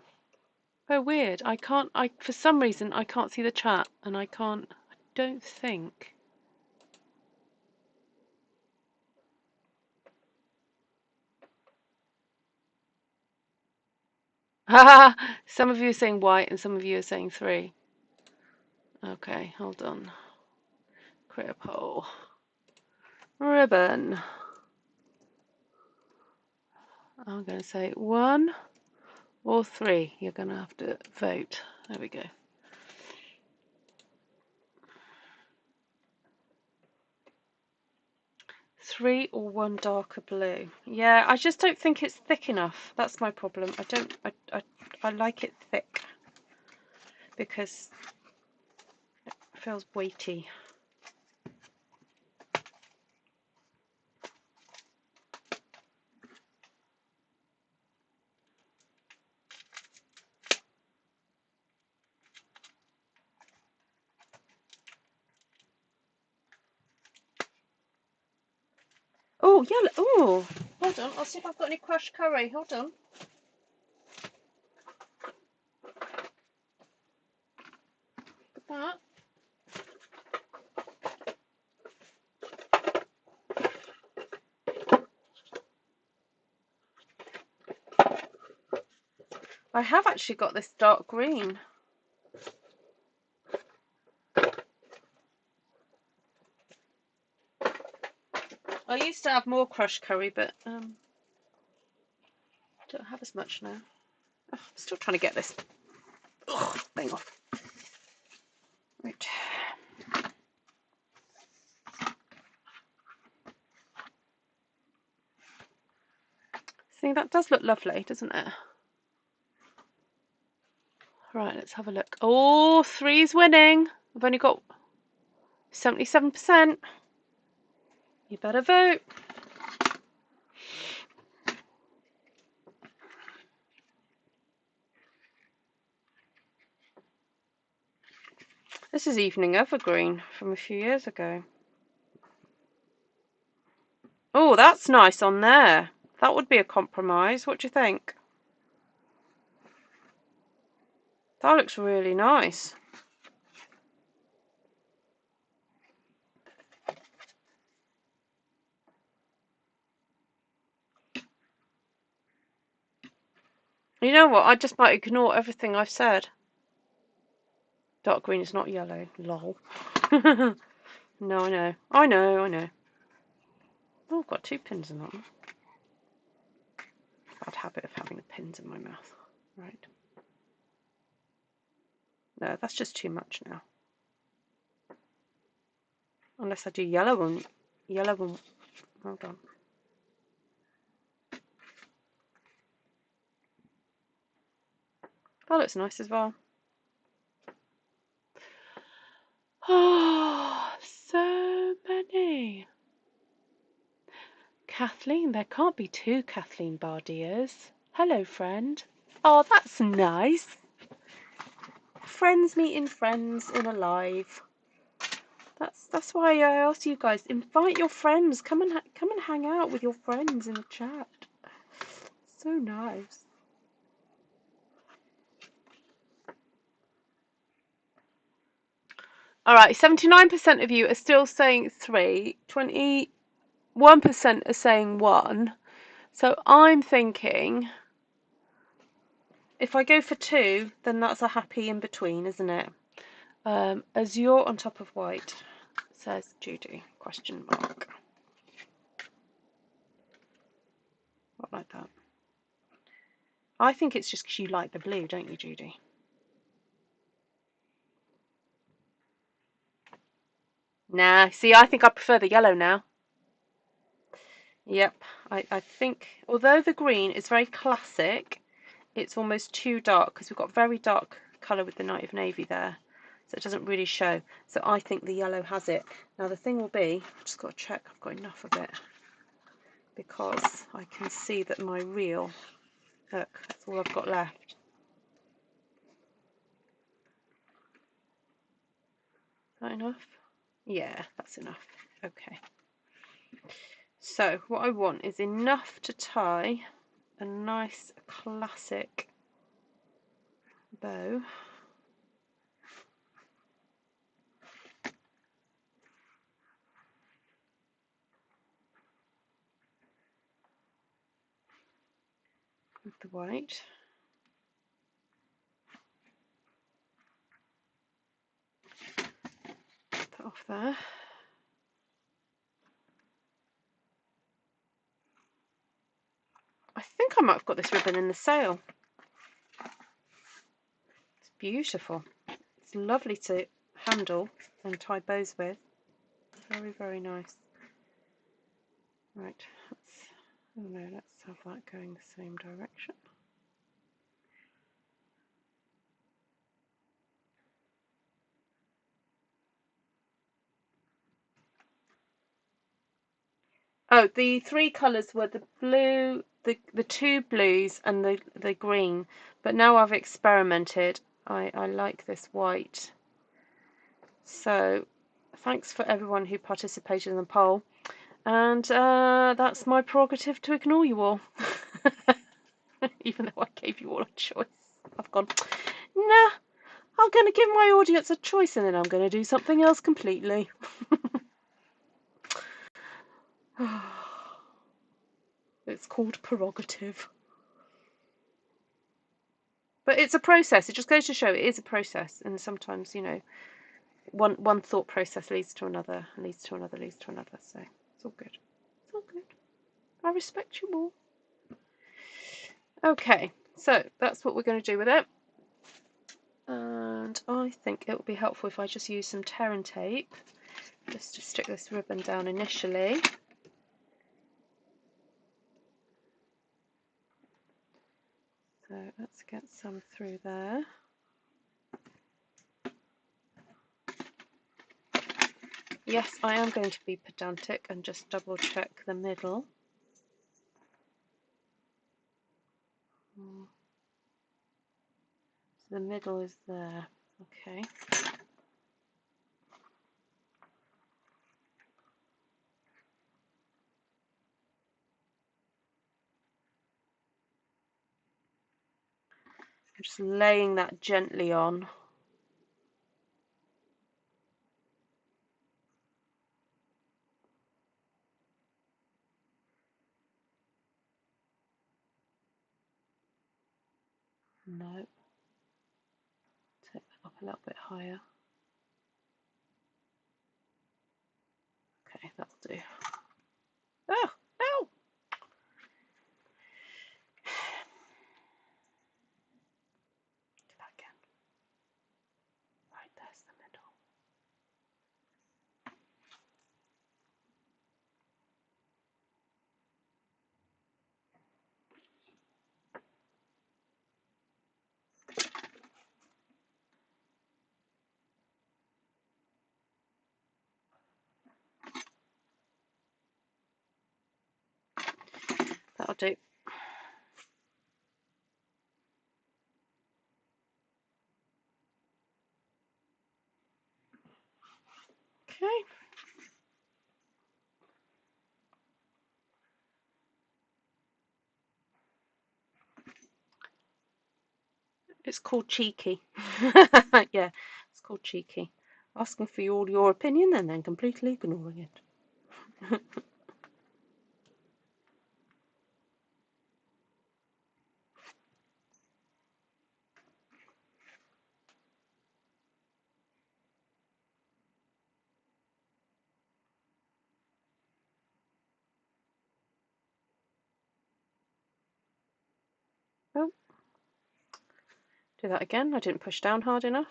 weird. I can't, for some reason, I can't see the chat, and I don't think. Some of you are saying white and some of you are saying 3. Okay, hold on. Create a poll. Ribbon. I'm going to say 1 or 3. You're going to have to vote. There we go. 3 or 1 darker blue. Yeah, I just don't think it's thick enough. That's my problem. I like it thick because it feels weighty. Oh, yellow. Oh, hold on. I'll see if I've got any crushed curry. Hold on. Look at that. I have actually got this dark green. I used to have more crushed curry, but don't have as much now. Oh, I'm still trying to get this thing off. Right. See, that does look lovely, doesn't it? Right, let's have a look. Oh, 3's winning. I've only got 77%. You better vote. This is Evening Evergreen from a few years ago. Oh, that's nice on there. That would be a compromise. What do you think? That looks really nice. You know what? I just might ignore everything I've said. Dark green is not yellow. Lol. No, I know. I know. Oh, I've got 2 pins in that one. Bad habit of having the pins in my mouth. Right. No, that's just too much now. Unless I do yellow one. Yellow one. Hold on. That looks nice as well. Oh, so many. Kathleen, there can't be 2 Kathleen Bardiers. Hello, friend. Oh, that's nice. Friends meeting friends in a live. That's why I asked you guys, invite your friends. Come and hang out with your friends in the chat. So nice. All right, 79% of you are still saying 3. 21% are saying 1. So I'm thinking if I go for 2, then that's a happy in between, isn't it? Azure on top of white, says Judy, question mark. Not like that. I think it's just because you like the blue, don't you, Judy? Nah, see, I think I prefer the yellow now. Yep, I think, although the green is very classic, it's almost too dark because we've got very dark colour with the Night of Navy there. so it doesn't really show. So I think the yellow has it. Now the thing will be, I've just got to check I've got enough of it, because I can see that my reel, look, that's all I've got left. Is that enough? Yeah, that's enough. Okay. So what I want is enough to tie a nice classic bow. With the white. Put that off there. I think I might have got this ribbon in the sale. It's beautiful. It's lovely to handle and tie bows with. Very, very nice. Right, let's have that going the same direction. Oh, the three colours were the blue, the two blues and the green. But now I've experimented. I like this white. So thanks for everyone who participated in the poll. And that's my prerogative to ignore you all. Even though I gave you all a choice. I've gone, nah, I'm going to give my audience a choice and then I'm going to do something else completely. It's called prerogative. But it's a process. It just goes to show it is a process. And sometimes, you know, one thought process leads to another, leads to another, leads to another. So it's all good. It's all good. I respect you all. Okay, so that's what we're going to do with it. And I think it will be helpful if I just use some tear and tape just to stick this ribbon down initially. So let's get some through there. Yes, I am going to be pedantic and just double check the middle. So the middle is there. Okay. I'm just laying that gently on. No. Take that up a little bit higher. Okay, that'll do. Oh, no! Do that again. Right, there's the middle. That'll do. Okay. It's called cheeky. Yeah, it's called cheeky. Asking for all your opinion and then completely ignoring it. Oh, do that again. I didn't push down hard enough.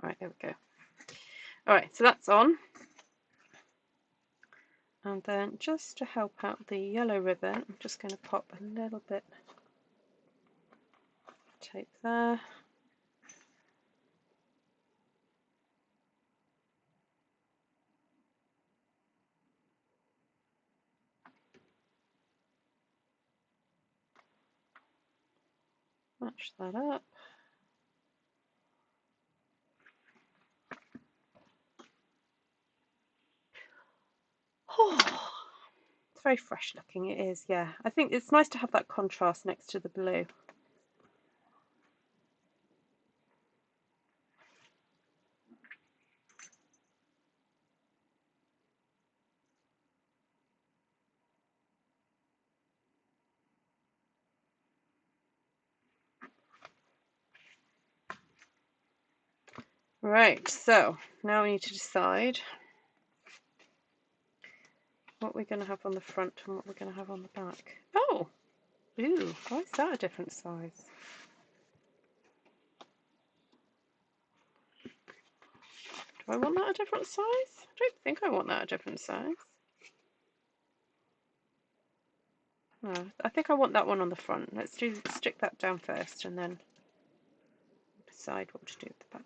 All right, there we go. All right, so that's on. And then just to help out the yellow ribbon, I'm just going to pop a little bit of tape there. Match that up. Oh, it's very fresh looking, it is, yeah. I think it's nice to have that contrast next to the blue. Right, so now we need to decide what we're going to have on the front and what we're going to have on the back. Oh, ooh, why is that a different size? Do I want that a different size? I don't think I want that a different size. No, I think I want that one on the front. Let's stick that down first and then decide what to do with the back.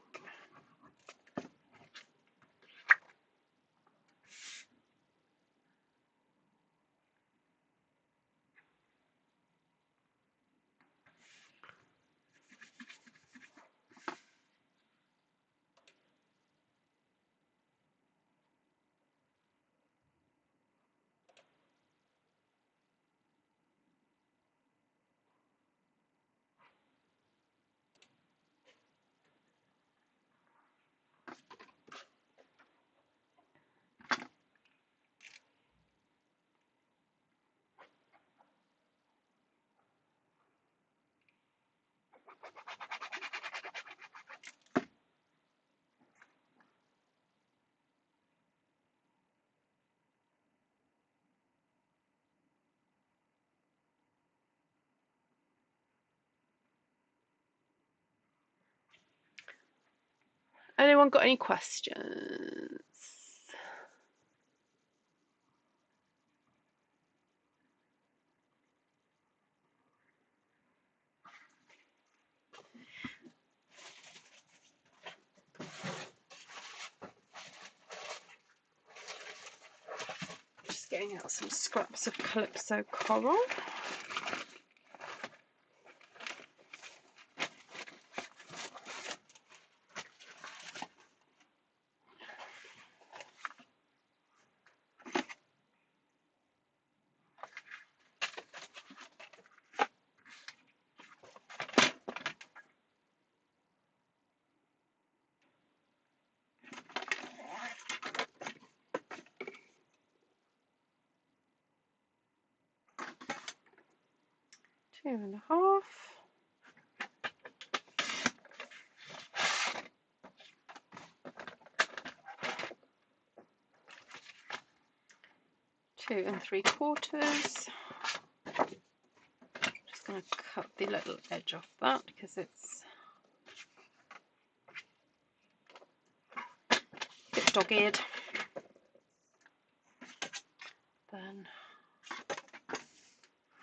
Anyone got any questions? Just getting out some scraps of Calypso coral. Two and a half. Two and 3/4. Just going to cut the little edge off that because it's a bit dog-eared. Then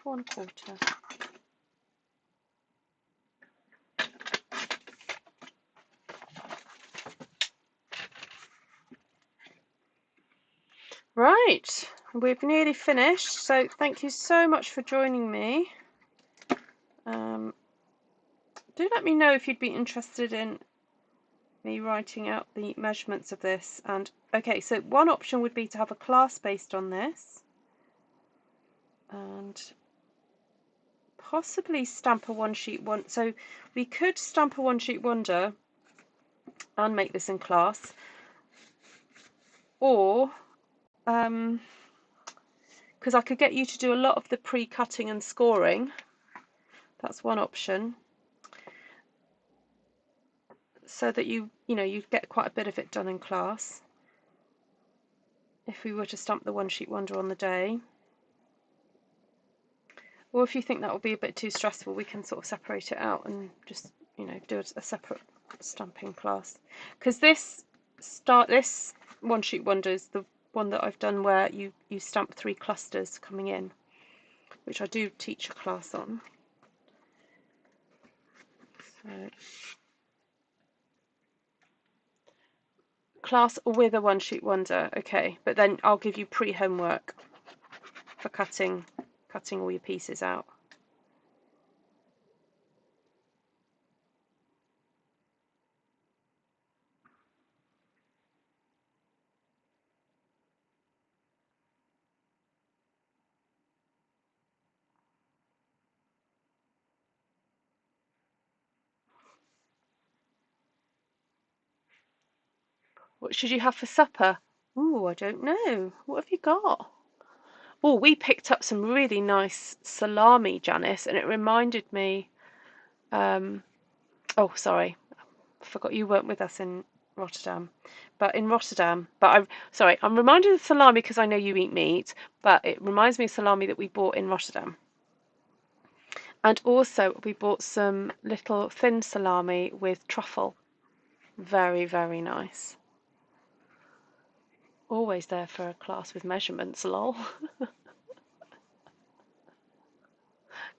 4 1/4. Right, we've nearly finished, so thank you so much for joining me. Do let me know if you'd be interested in me writing out the measurements of this. And okay, so one option would be to have a class based on this and possibly stamp a one-sheet wonder. So we could stamp a one-sheet wonder and make this in class, or because I could get you to do a lot of the pre-cutting and scoring. That's one option, so that you get quite a bit of it done in class if we were to stamp the one-sheet wonder on the day. Or if you think that would be a bit too stressful, we can sort of separate it out and just do a separate stamping class, because this one-sheet wonder is one that I've done where you stamp 3 clusters coming in, which I do teach a class on. So, class with a one sheet wonder, okay, but then I'll give you pre-homework for cutting all your pieces out. What should you have for supper? Oh, I don't know. What have you got? Oh, we picked up some really nice salami, Janice, and it reminded me. Oh, sorry, I forgot you weren't with us in Rotterdam. But in Rotterdam, I'm reminded of salami because I know you eat meat, but it reminds me of salami that we bought in Rotterdam. And also, we bought some little thin salami with truffle. Very, very nice. Always there for a class with measurements, lol.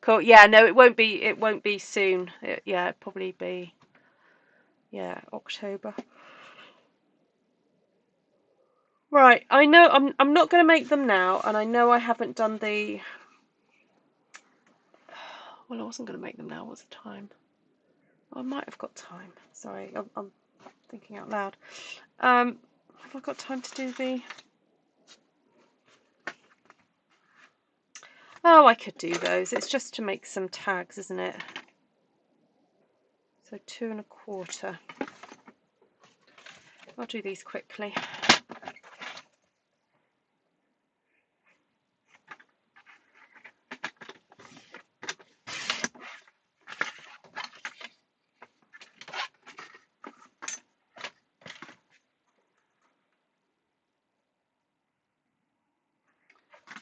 Cool. Yeah, no, it won't be soon. Yeah, it'll probably be, yeah, October. Right, I know I'm not going to make them now, and I know I haven't done the. Well, I wasn't going to make them now. What's the time? I might have got time. Sorry, I'm thinking out loud. Have I got time to do the? Oh, I could do those. It's just to make some tags, isn't it? So 2 1/4. I'll do these quickly.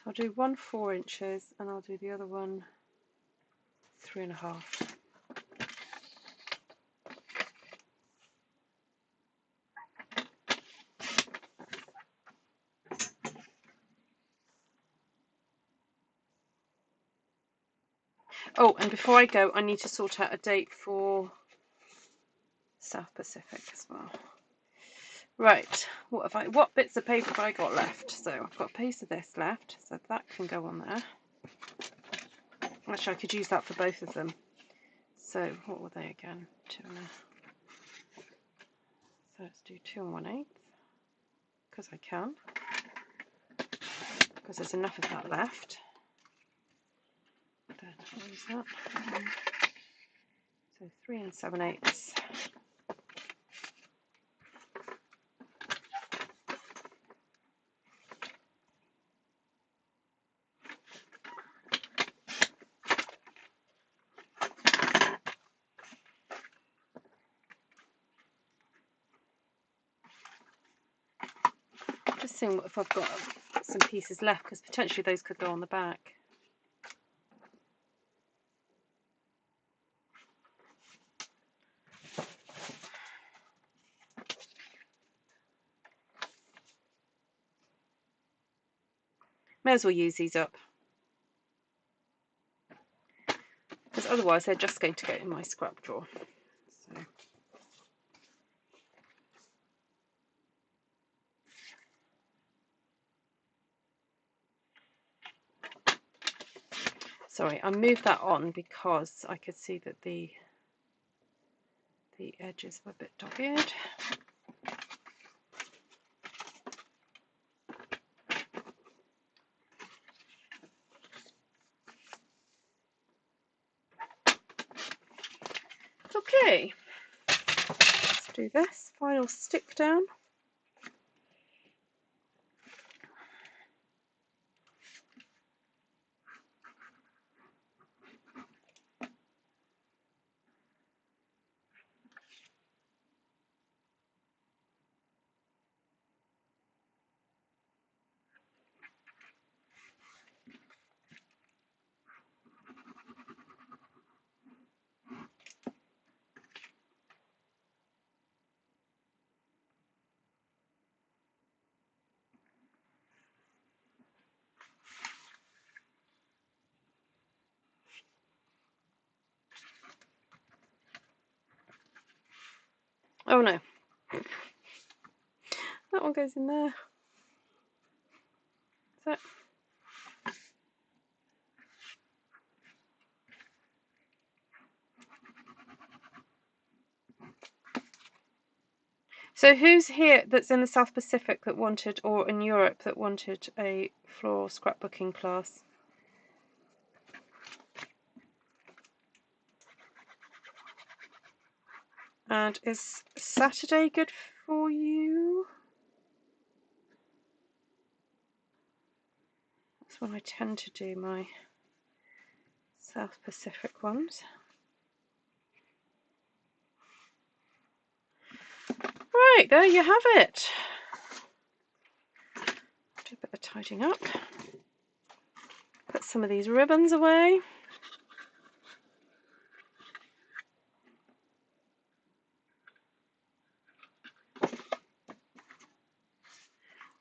I'll do one 4 inches, and I'll do the other one 3 1/2. Oh, and before I go, I need to sort out a date for South Pacific as well. Right, what bits of paper have I got left? So I've got a piece of this left, so that can go on there. Actually, I could use that for both of them. So what were they again? 2 1/2. So let's do 2 1/8, because I can, because there's enough of that left. Then what is that? So 3 7/8. Just seeing if I've got some pieces left, because potentially those could go on the back. May as well use these up, because otherwise they're just going to go in my scrap drawer. So. Sorry, I moved that on because I could see that the edges were a bit dog-eared. Okay, let's do this final stick down. Oh no, that one goes in there. So, so who's here that's in the South Pacific that wanted, or in Europe that wanted a floral scrapbooking class? And is Saturday good for you? That's when I tend to do my South Pacific ones. Right, there you have it. Do a bit of tidying up. Put some of these ribbons away.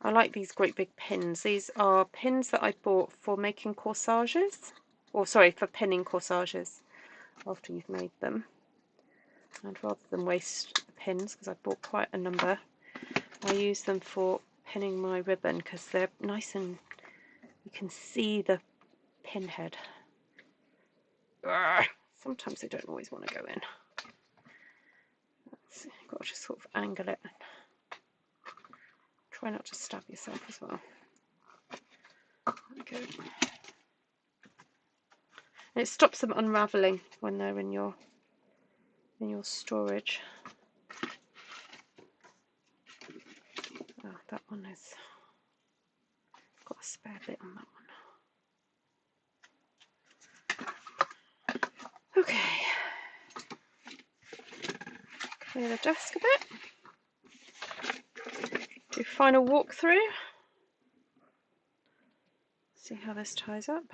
I like these great big pins. These are pins that I bought for making corsages. Or sorry, for pinning corsages after you've made them. And rather than waste the pins, because I bought quite a number, I use them for pinning my ribbon because they're nice and you can see the pin head. Sometimes they don't always want to go in. You've got to just sort of angle it. Try not to stab yourself as well. There we go. And it stops them unravelling when they're in your storage. Oh, that one is got a spare bit on that one. Okay. Clear the desk a bit. Do final walkthrough. See how this ties up.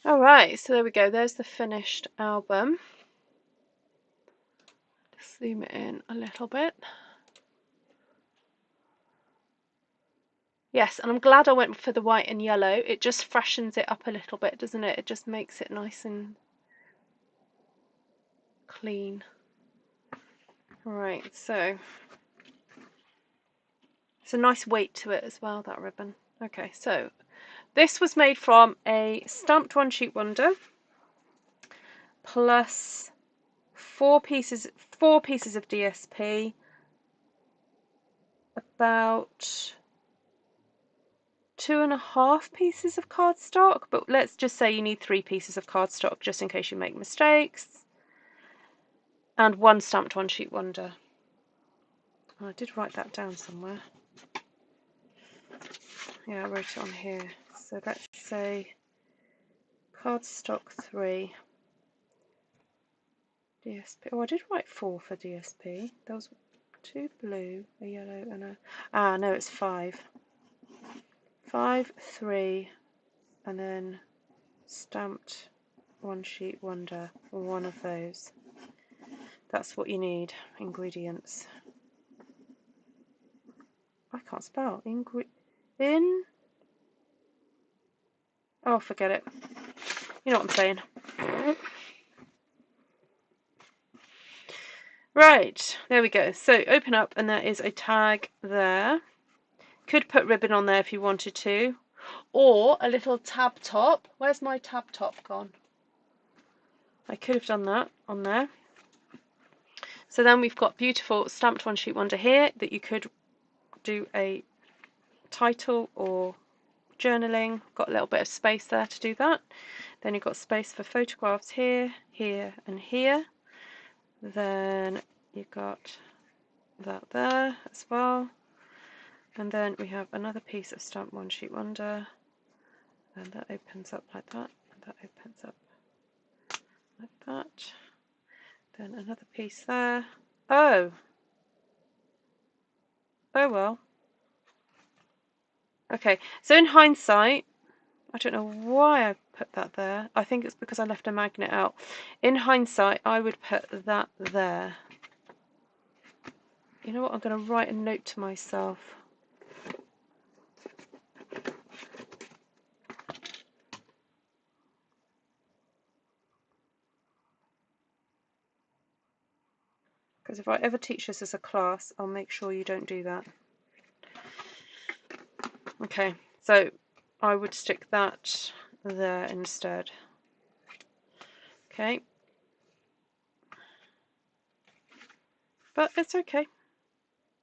Alright, so there we go. There's the finished album. Just zoom it in a little bit. Yes, and I'm glad I went for the white and yellow. It just freshens it up a little bit, doesn't it? It just makes it nice and clean. Right, so it's a nice weight to it as well, that ribbon. Okay, so this was made from a stamped one sheet wonder plus four pieces of DSP, about 2.5 pieces of cardstock, but let's just say you need 3 pieces of cardstock just in case you make mistakes, and 1 stamped one sheet wonder. Oh, I did write that down somewhere. Yeah, I wrote it on here. So let's say cardstock 3, DSP. Oh, I did write 4 for DSP. There was 2 blue, a yellow, and a... Ah, no, it's 5. 5, 3, and then stamped one sheet wonder, one of those. That's what you need. Ingredients. I can't spell. Oh, forget it. You know what I'm saying. Right, there we go. So open up and there is a tag there. Could put ribbon on there if you wanted to. Or a little tab top. Where's my tab top gone? I could have done that on there. So then we've got beautiful stamped one sheet wonder here that you could do a title or journaling. Got a little bit of space there to do that. Then you've got space for photographs here, here, and here. Then you've got that there as well. And then we have another piece of stamped one sheet wonder. And that opens up like that. And that opens up like that. Then another piece there. Oh! Oh well. Okay, so in hindsight, I don't know why I put that there. I think it's because I left a magnet out. In hindsight, I would put that there. You know what? I'm going to write a note to myself. Because if I ever teach this as a class, I'll make sure you don't do that. Okay, so I would stick that there instead. Okay. But it's okay.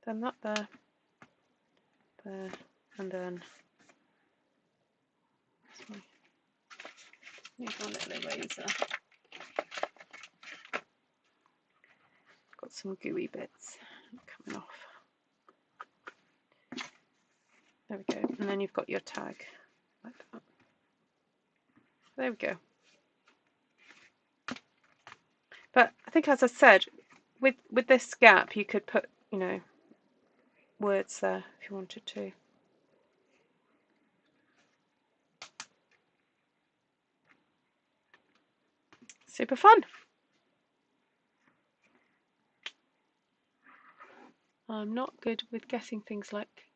Then that there, and then use my little eraser. Got some gooey bits coming off. There we go. And then you've got your tag like that. There we go. But I think, as I said, with this gap, you could put, you know, words there if you wanted to. Super fun. I'm not good with getting things like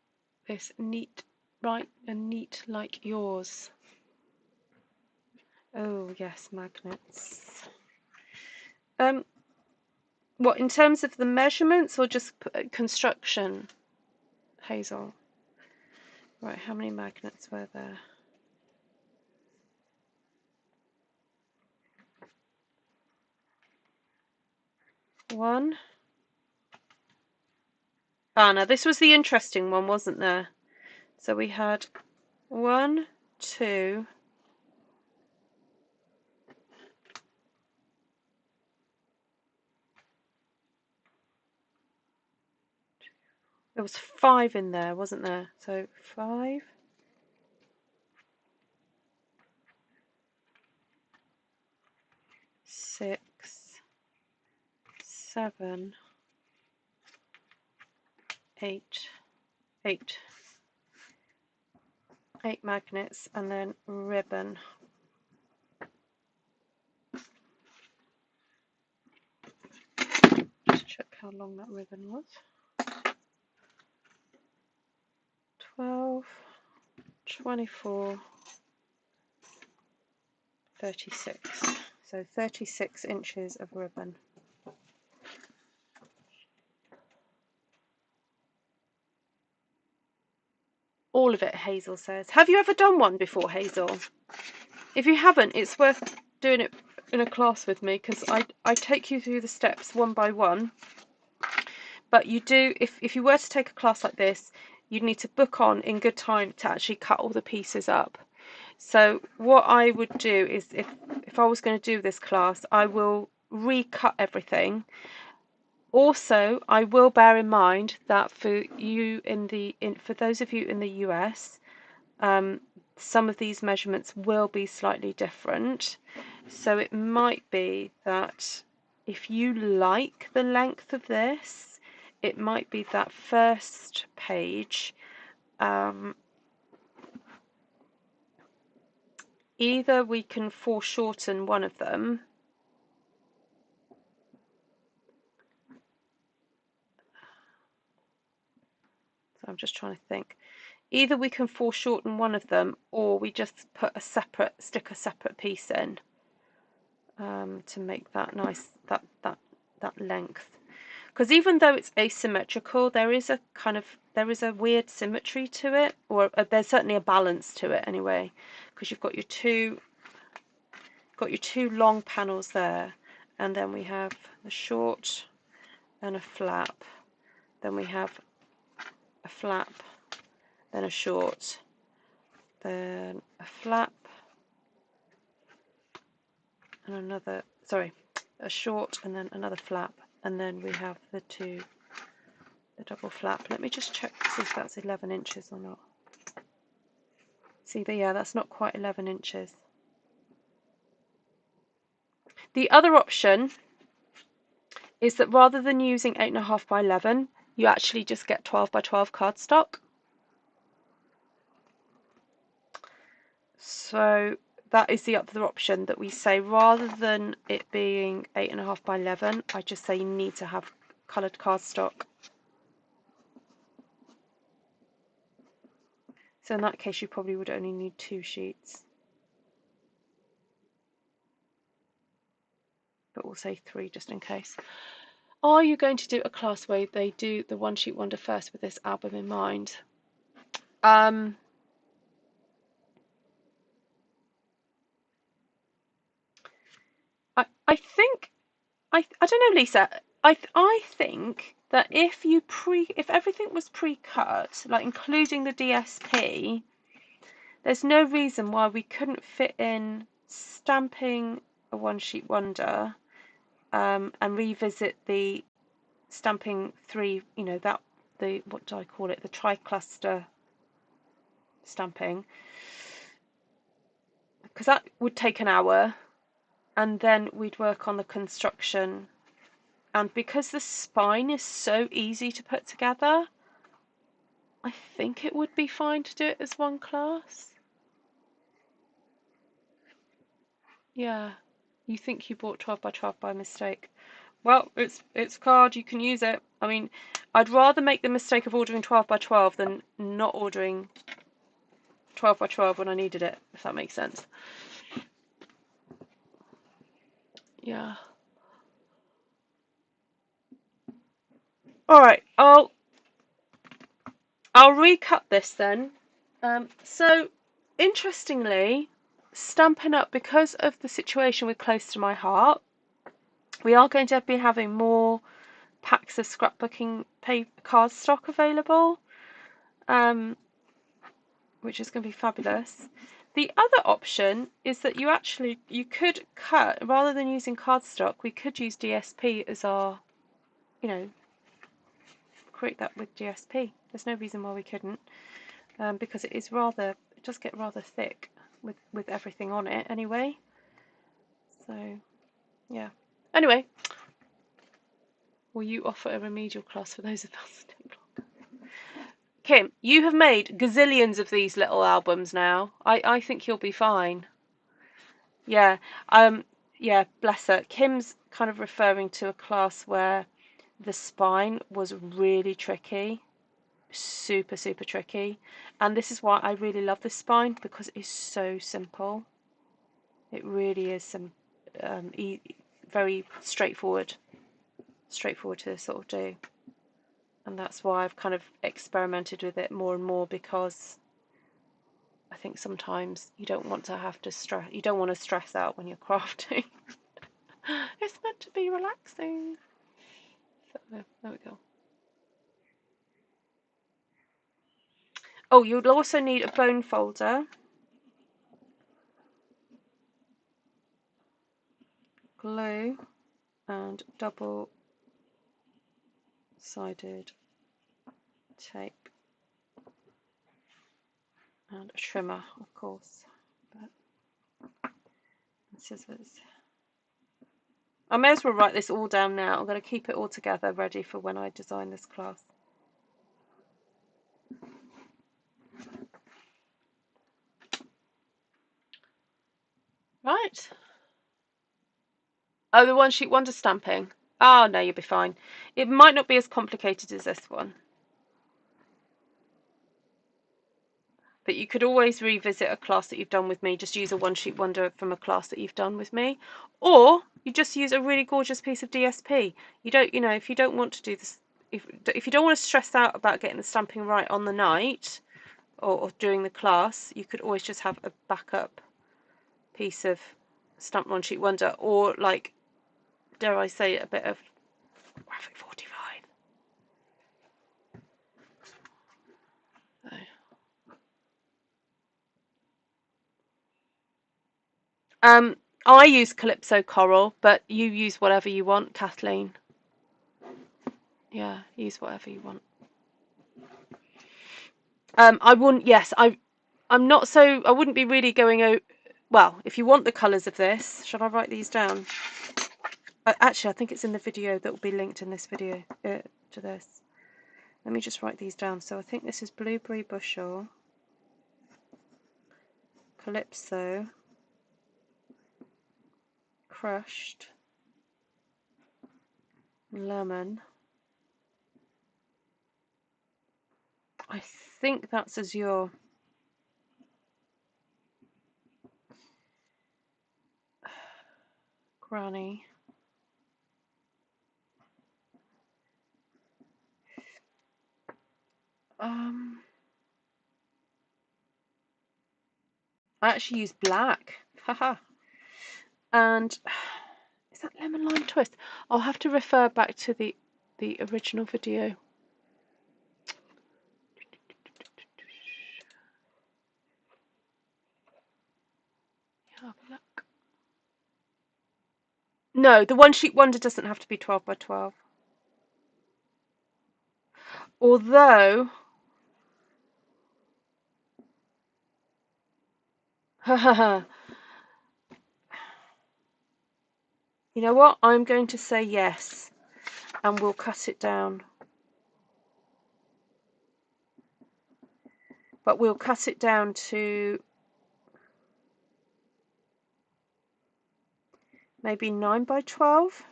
this neat, right, and neat like yours. Oh yes, magnets. What, in terms of the measurements or just construction, Hazel? Right, how many magnets were there? One. Ah, now this was the interesting one, wasn't there? So we had 1, 2. There was 5 in there, wasn't there? So 5, 6, 7, 8. 8 magnets, and then ribbon. Just check how long that ribbon was. 12, 24, 36. So 36 inches of ribbon. All of it, Hazel says. Have you ever done one before, Hazel? If you haven't, it's worth doing it in a class with me, because I take you through the steps one by one. But you do, if you were to take a class like this, you'd need to book on in good time to actually cut all the pieces up. So what I would do is, if I was going to do this class, I will recut everything. Also, I will bear in mind that for you for those of you in the US, some of these measurements will be slightly different. So it might be that if you like the length of this, it might be that first page. Either we can foreshorten one of them. So I'm just trying to think. Either we can foreshorten one of them, or we just stick a separate piece in to make that nice, that length. Because even though it's asymmetrical, there is a weird symmetry to it, or there's certainly a balance to it anyway. Because you've got your two long panels there, and then we have a short and a flap. Then we have a flap, then a short, then a flap, and another, sorry, a short, and then another flap, and then we have the double flap. Let me just check to see if that's 11 inches or not. See, yeah, that's not quite 11 inches. The other option is that rather than using 8.5 by 11, you actually just get 12 by 12 cardstock. So that is the other option, that we say rather than it being 8.5 by 11, I just say you need to have coloured cardstock. So in that case, you probably would only need 2 sheets. But we'll say 3 just in case. Are you going to do a class where they do the one sheet wonder first with this album in mind? I think I don't know, Lisa. I think that if everything was pre-cut, like including the DSP, there's no reason why we couldn't fit in stamping a one sheet wonder, and revisit the stamping 3. You know, that what do I call it? The tri-cluster stamping, because that would take an hour, and then we'd work on the construction. And because the spine is so easy to put together, I think it would be fine to do it as one class. Yeah, you think you bought 12 by 12 by mistake. Well, it's card, you can use it. I mean, I'd rather make the mistake of ordering 12 by 12 than not ordering 12 by 12 when I needed it, if that makes sense. Yeah. All right, I'll recut this then. So, interestingly, Stampin' Up, because of the situation with Close to My Heart, we are going to be having more packs of scrapbooking paper cardstock available, which is going to be fabulous. The other option is that you could cut, rather than using cardstock, we could use DSP as our, create that with DSP. There's no reason why we couldn't, because it does get rather thick with everything on it anyway. So, yeah. Anyway, will you offer a remedial class for those of us? Kim, you have made gazillions of these little albums now. I think you'll be fine. Yeah. Yeah, bless her. Kim's kind of referring to a class where the spine was really tricky. Super, super tricky. And this is why I really love the spine, because it's so simple. It really is very straightforward to sort of do. And that's why I've kind of experimented with it more and more, because I think sometimes you don't want to have to stress. You don't want to stress out when you're crafting. It's meant to be relaxing. So there we go. Oh, you'll also need a bone folder, glue, and double-sided tape, and a trimmer, of course, and scissors. I may as well write this all down now. I'm going to keep it all together ready for when I design this class. Right. Oh, the one sheet wonder stamping. Oh, no, you'll be fine. It might not be as complicated as this one. But you could always revisit a class that you've done with me. Just use a one sheet wonder from a class that you've done with me. Or you just use a really gorgeous piece of DSP. You don't, if you don't want to do this, if you don't want to stress out about getting the stamping right on the night or during the class, you could always just have a backup piece of stamped one sheet wonder, or, like, dare I say, a bit of graphic 45. I use Calypso Coral, but you use whatever you want, Kathleen. Yeah, use whatever you want. I wouldn't. Yes, I'm not so. I wouldn't be really going over. Well, if you want the colours of this, should I write these down? Actually, I think it's in the video that will be linked in this video to this. Let me just write these down. So I think this is Blueberry Bushel, Calypso, crushed lemon. I think that's azure. Granny. I actually use black. Haha. And is that lemon lime twist? I'll have to refer back to the original video. Have a look. No, the one sheet wonder doesn't have to be 12 by 12. Although, you know what? I'm going to say yes, and we'll cut it down. But we'll cut it down to maybe 9 by 12,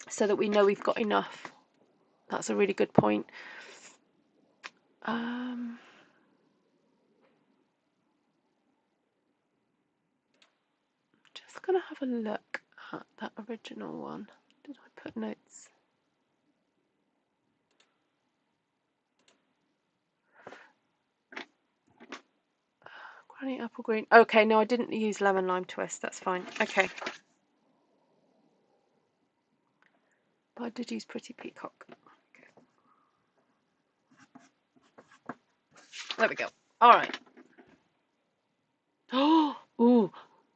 so that we know we've got enough. That's a really good point. Just gonna have a look at that original one. Did I put notes? Granny apple green. Okay, no, I didn't use lemon lime twist. That's fine. Okay. But I did use pretty peacock. Okay. There we go. All right. Oh, ooh,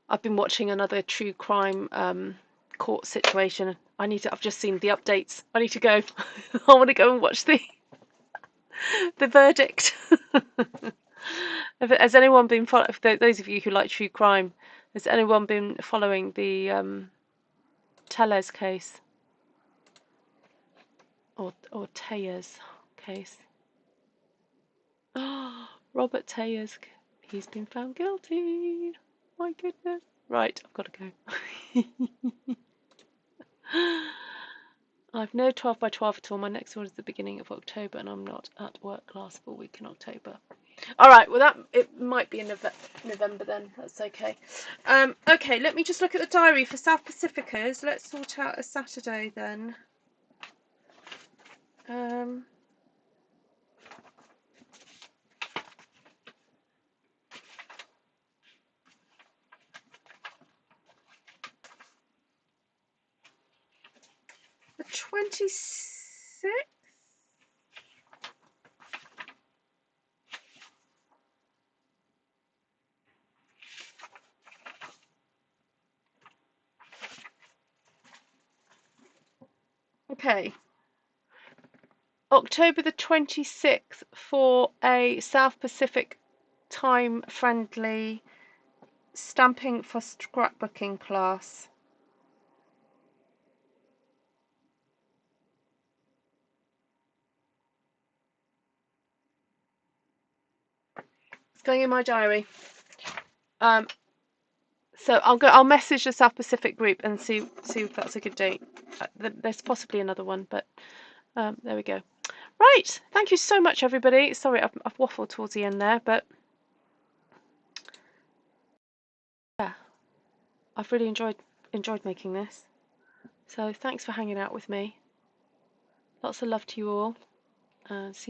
I've been watching another true crime court situation. I've just seen the updates. I need to go. I want to go and watch the verdict. Has anyone been following? Those of you who like true crime, has anyone been following the Tellez case or Tayers case? Oh, Robert Tayers. He's been found guilty. My goodness. Right, I've got to go. I've no 12 by 12 at all. My next one is the beginning of October, and I'm not at work last full week in October. All right, well, it might be in November then. That's okay. Okay, let me just look at the diary for South Pacificas. Let's sort out a Saturday then. The 26th? Okay. October the 26th for a South Pacific time friendly stamping for scrapbooking class. It's going in my diary. So I'll message the South Pacific group and see if that's a good date. There's possibly another one, but there we go. Right, thank you so much, everybody. Sorry, I've waffled towards the end there, but yeah, I've really enjoyed making this. So thanks for hanging out with me. Lots of love to you all, and see